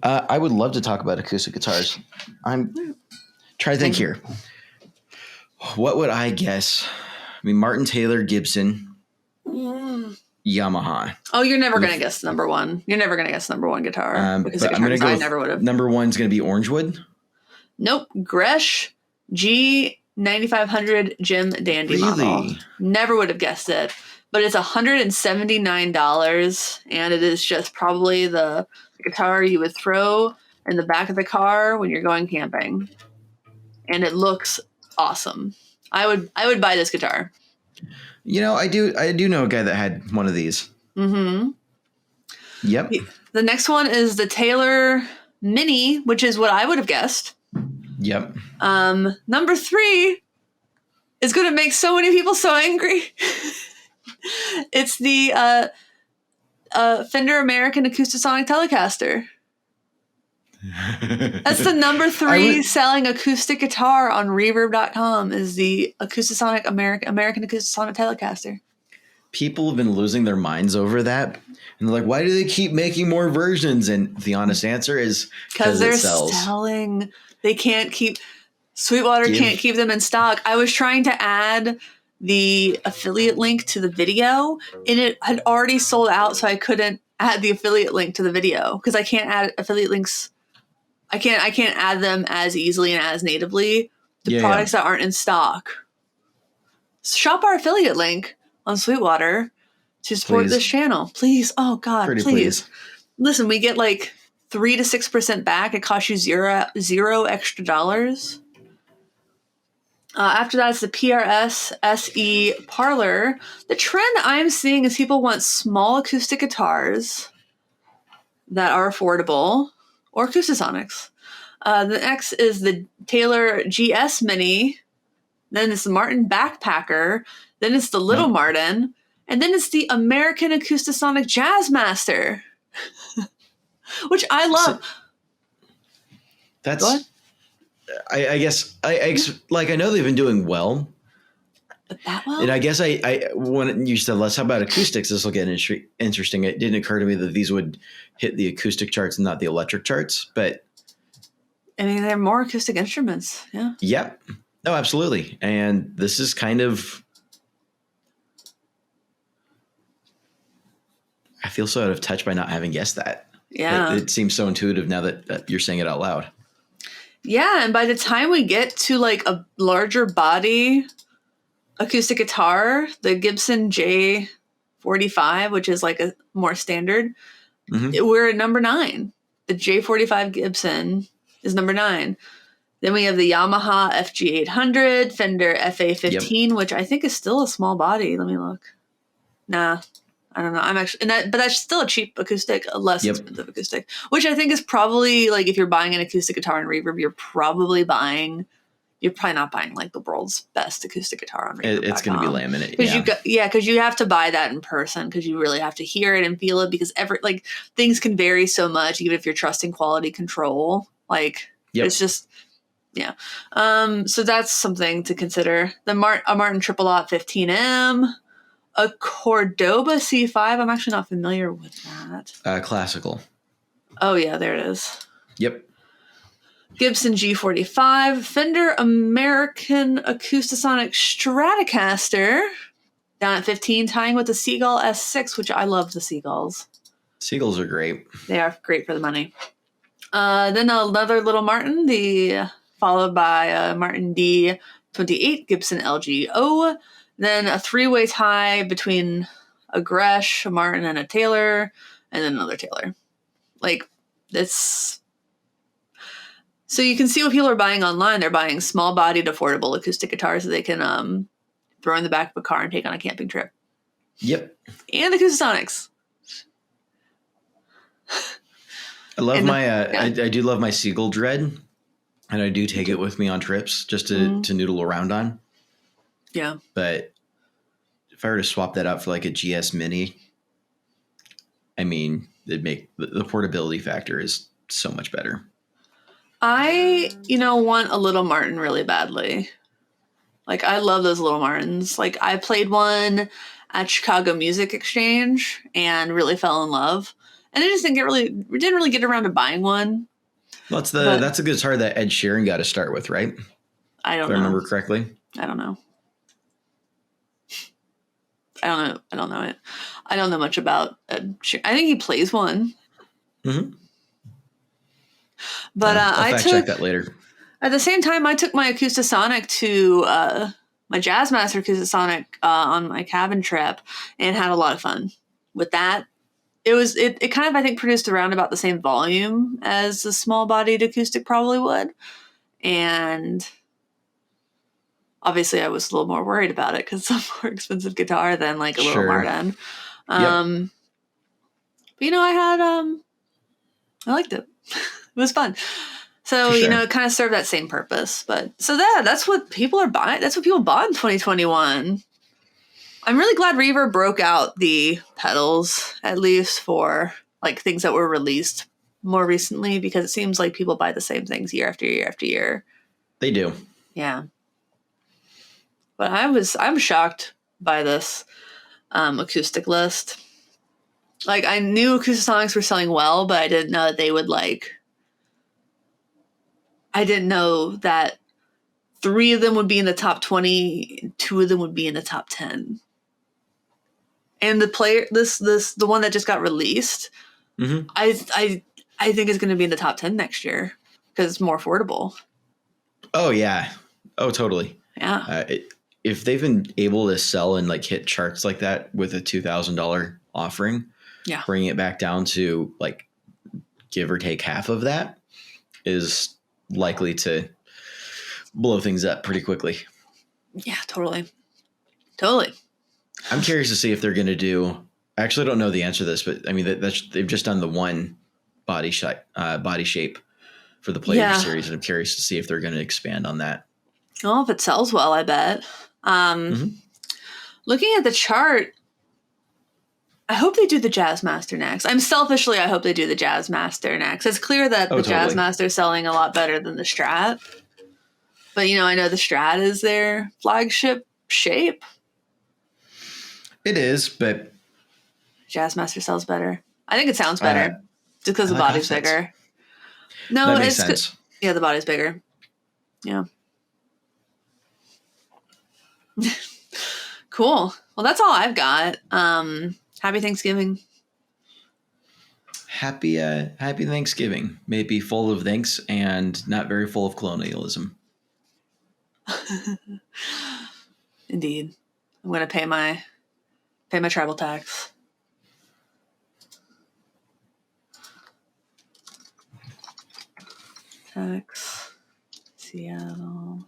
I would love to talk about acoustic guitars. I'm trying to think here. What would I guess? I mean, Martin Taylor, Gibson, Yamaha. Oh, you're never going to guess number one. You're never going to guess number one guitar. Because but I'm going to go. I never would have. Number one's going to be Orangewood. Nope. Gresh G9500 Jim Dandy model. Never would have guessed it. But it's $179, and it is just probably the guitar you would throw in the back of the car when you're going camping. And it looks awesome. I would buy this guitar. You know, I do know a guy that had one of these. Mm-hmm. Yep. The next one is the Taylor Mini, which is what I would have guessed. Yep. Number 3 is going to make so many people so angry. It's the Fender American Acoustasonic Telecaster. That's the number 3 selling acoustic guitar on Reverb.com is the Acoustasonic American Acoustasonic Telecaster. People have been losing their minds over that. And they're like, why do they keep making more versions? And the honest answer is because they're selling. They can't keep... Sweetwater can't keep them in stock. I was trying to add the affiliate link to the video, and it had already sold out, so I couldn't add the affiliate link to the video because I can't add affiliate links. I can't add them as easily and as natively to products that aren't in stock. Shop our affiliate link on Sweetwater to support this channel, please. Oh God, please. Listen, we get like 3 to 6% back. It costs you zero extra dollars. After that, it's the PRS SE Parlor. The trend I'm seeing is people want small acoustic guitars that are affordable or Acoustasonics. The next is the Taylor GS Mini. Then it's the Martin Backpacker. Then it's the Little Martin. And then it's the American Acoustasonic Jazzmaster, which I love. That's... What? I guess I know they've been doing well, but that well. And I guess I when you said let's talk about acoustics, this will get interesting. It didn't occur to me that these would hit the acoustic charts and not the electric charts, but I mean they're more acoustic instruments. Yeah. Yep. No, absolutely. And this is kind of. I feel so out of touch by not having guessed that. Yeah. It seems so intuitive now that you're saying it out loud. Yeah, and by the time we get to like a larger body acoustic guitar, the Gibson J45, which is like a more standard, we're at number 9. The J45 Gibson is number 9. Then we have the Yamaha FG800, Fender FA15, which I think is still a small body. Let me look. Nah. I don't know. but that's still a cheap acoustic, a less expensive acoustic, which I think is probably like if you're buying an acoustic guitar in Reverb, you're probably not buying like the world's best acoustic guitar on Reverb. It's going to be laminate. Because you have to buy that in person because you really have to hear it and feel it because things can vary so much, even if you're trusting quality control. It's just, yeah. So that's something to consider. A Martin Triple Lot 15M. A Cordoba C5. I'm actually not familiar with that. Classical. Oh, yeah, there it is. Yep. Gibson G45. Fender American Acoustasonic Stratocaster. Down at 15, tying with the Seagull S6, which I love the Seagulls. Seagulls are great. They are great for the money. Then another Little Martin, followed by a Martin D28 Gibson LGO. Then a 3-way tie between a Gresh, a Martin, and a Taylor, and then another Taylor. So you can see what people are buying online. They're buying small-bodied, affordable acoustic guitars that they can throw in the back of a car and take on a camping trip. Yep. And Acoustasonics. I love I do love my Seagull Dread, and I do take it with me on trips just to noodle around on. Yeah. But if I were to swap that out for like a GS Mini, I mean, it'd make the portability factor is so much better. I, want a Little Martin really badly. Like, I love those little Martins. Like, I played one at Chicago Music Exchange and really fell in love. And I just didn't really get around to buying one. Well, that's a guitar that Ed Sheeran got to start with, right? I don't if know. I remember correctly. I don't know. I don't know it. I don't know much about Ed Sheeran. I think he plays one. Mm-hmm. But I'll fact check that later. At the same time, I took my Acoustasonic to my Jazzmaster Acoustasonic on my cabin trip and had a lot of fun with that. It kind of, I think, produced around about the same volume as a small-bodied acoustic probably would. And obviously I was a little more worried about it because it's a more expensive guitar than like a little Martin. Yep. But I liked it. It was fun. So, sure. It kind of served that same purpose. But so that's what people are buying. That's what people bought in 2021. I'm really glad Reverb broke out the pedals, at least for like things that were released more recently, because it seems like people buy the same things year after year after year. They do. Yeah. But I'm shocked by this acoustic list. Like, I knew Acoustasonics were selling well, but I didn't know that they would I didn't know that 3 of them would be in the top 20, and 2 of them would be in the top 10. And the one that just got released, mm-hmm. I think is going to be in the top 10 next year because it's more affordable. Oh yeah. Oh, totally. Yeah. If they've been able to sell and like hit charts like that with a $2,000 offering, yeah, bringing it back down to like give or take half of that is likely to blow things up pretty quickly. Yeah, totally. I'm curious to see if they're going to do. I actually don't know the answer to this, but I mean they've just done the one body shape for the Player series, and I'm curious to see if they're going to expand on that. Well, if it sells well, I bet. Mm-hmm. Looking at the chart, I hope they do the Jazzmaster next. I hope they do the Jazzmaster next. It's clear that the Jazzmaster is selling a lot better than the Strat. But, I know the Strat is their flagship shape. It is, but Jazzmaster sells better. I think it sounds better just because the body's bigger. No, that makes sense. Yeah, the body's bigger. Yeah. Cool. Well, that's all I've got. Happy Thanksgiving. Happy Thanksgiving. May it be full of thanks and not very full of colonialism. Indeed. I'm going to pay my tribal tax. Tax. Seattle.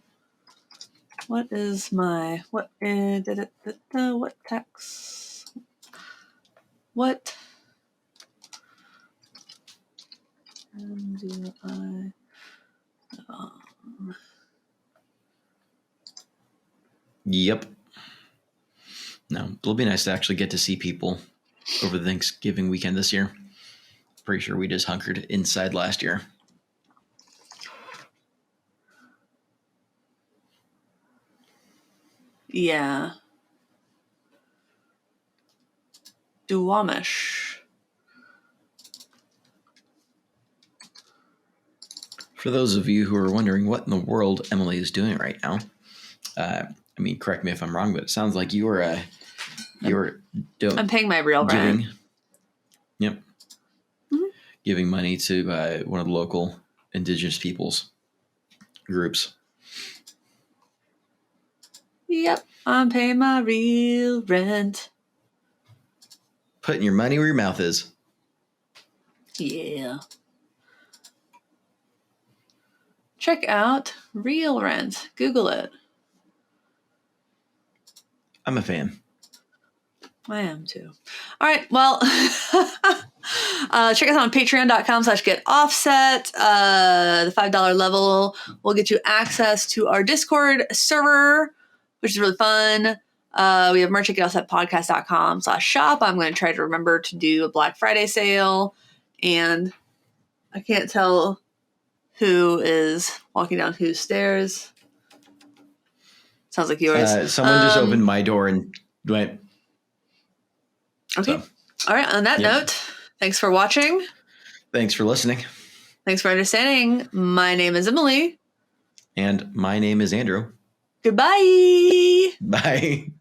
What tax? What do I? Yep. No, it'll be nice to actually get to see people over the Thanksgiving weekend this year. Pretty sure we just hunkered inside last year. Yeah. Duwamish. For those of you who are wondering what in the world Emily is doing right now, correct me if I'm wrong, but it sounds like I'm paying my real rent. Yep. Mm-hmm. Giving money to one of the local indigenous peoples groups. Yep. I'm paying my real rent. Putting your money where your mouth is. Yeah. Check out Real Rent. Google it. I'm a fan. I am too. All right. Well, check us out on patreon.com/getoffset. The $5 level will get you access to our Discord server, which is really fun. We have merch at getoffsetpodcast.com/shop. I'm going to try to remember to do a Black Friday sale. And I can't tell who is walking down whose stairs. Sounds like yours. Someone just opened my door and went. Okay. So, all right. On that note, thanks for watching. Thanks for listening. Thanks for understanding. My name is Emily. And my name is Andrew. Goodbye. Bye.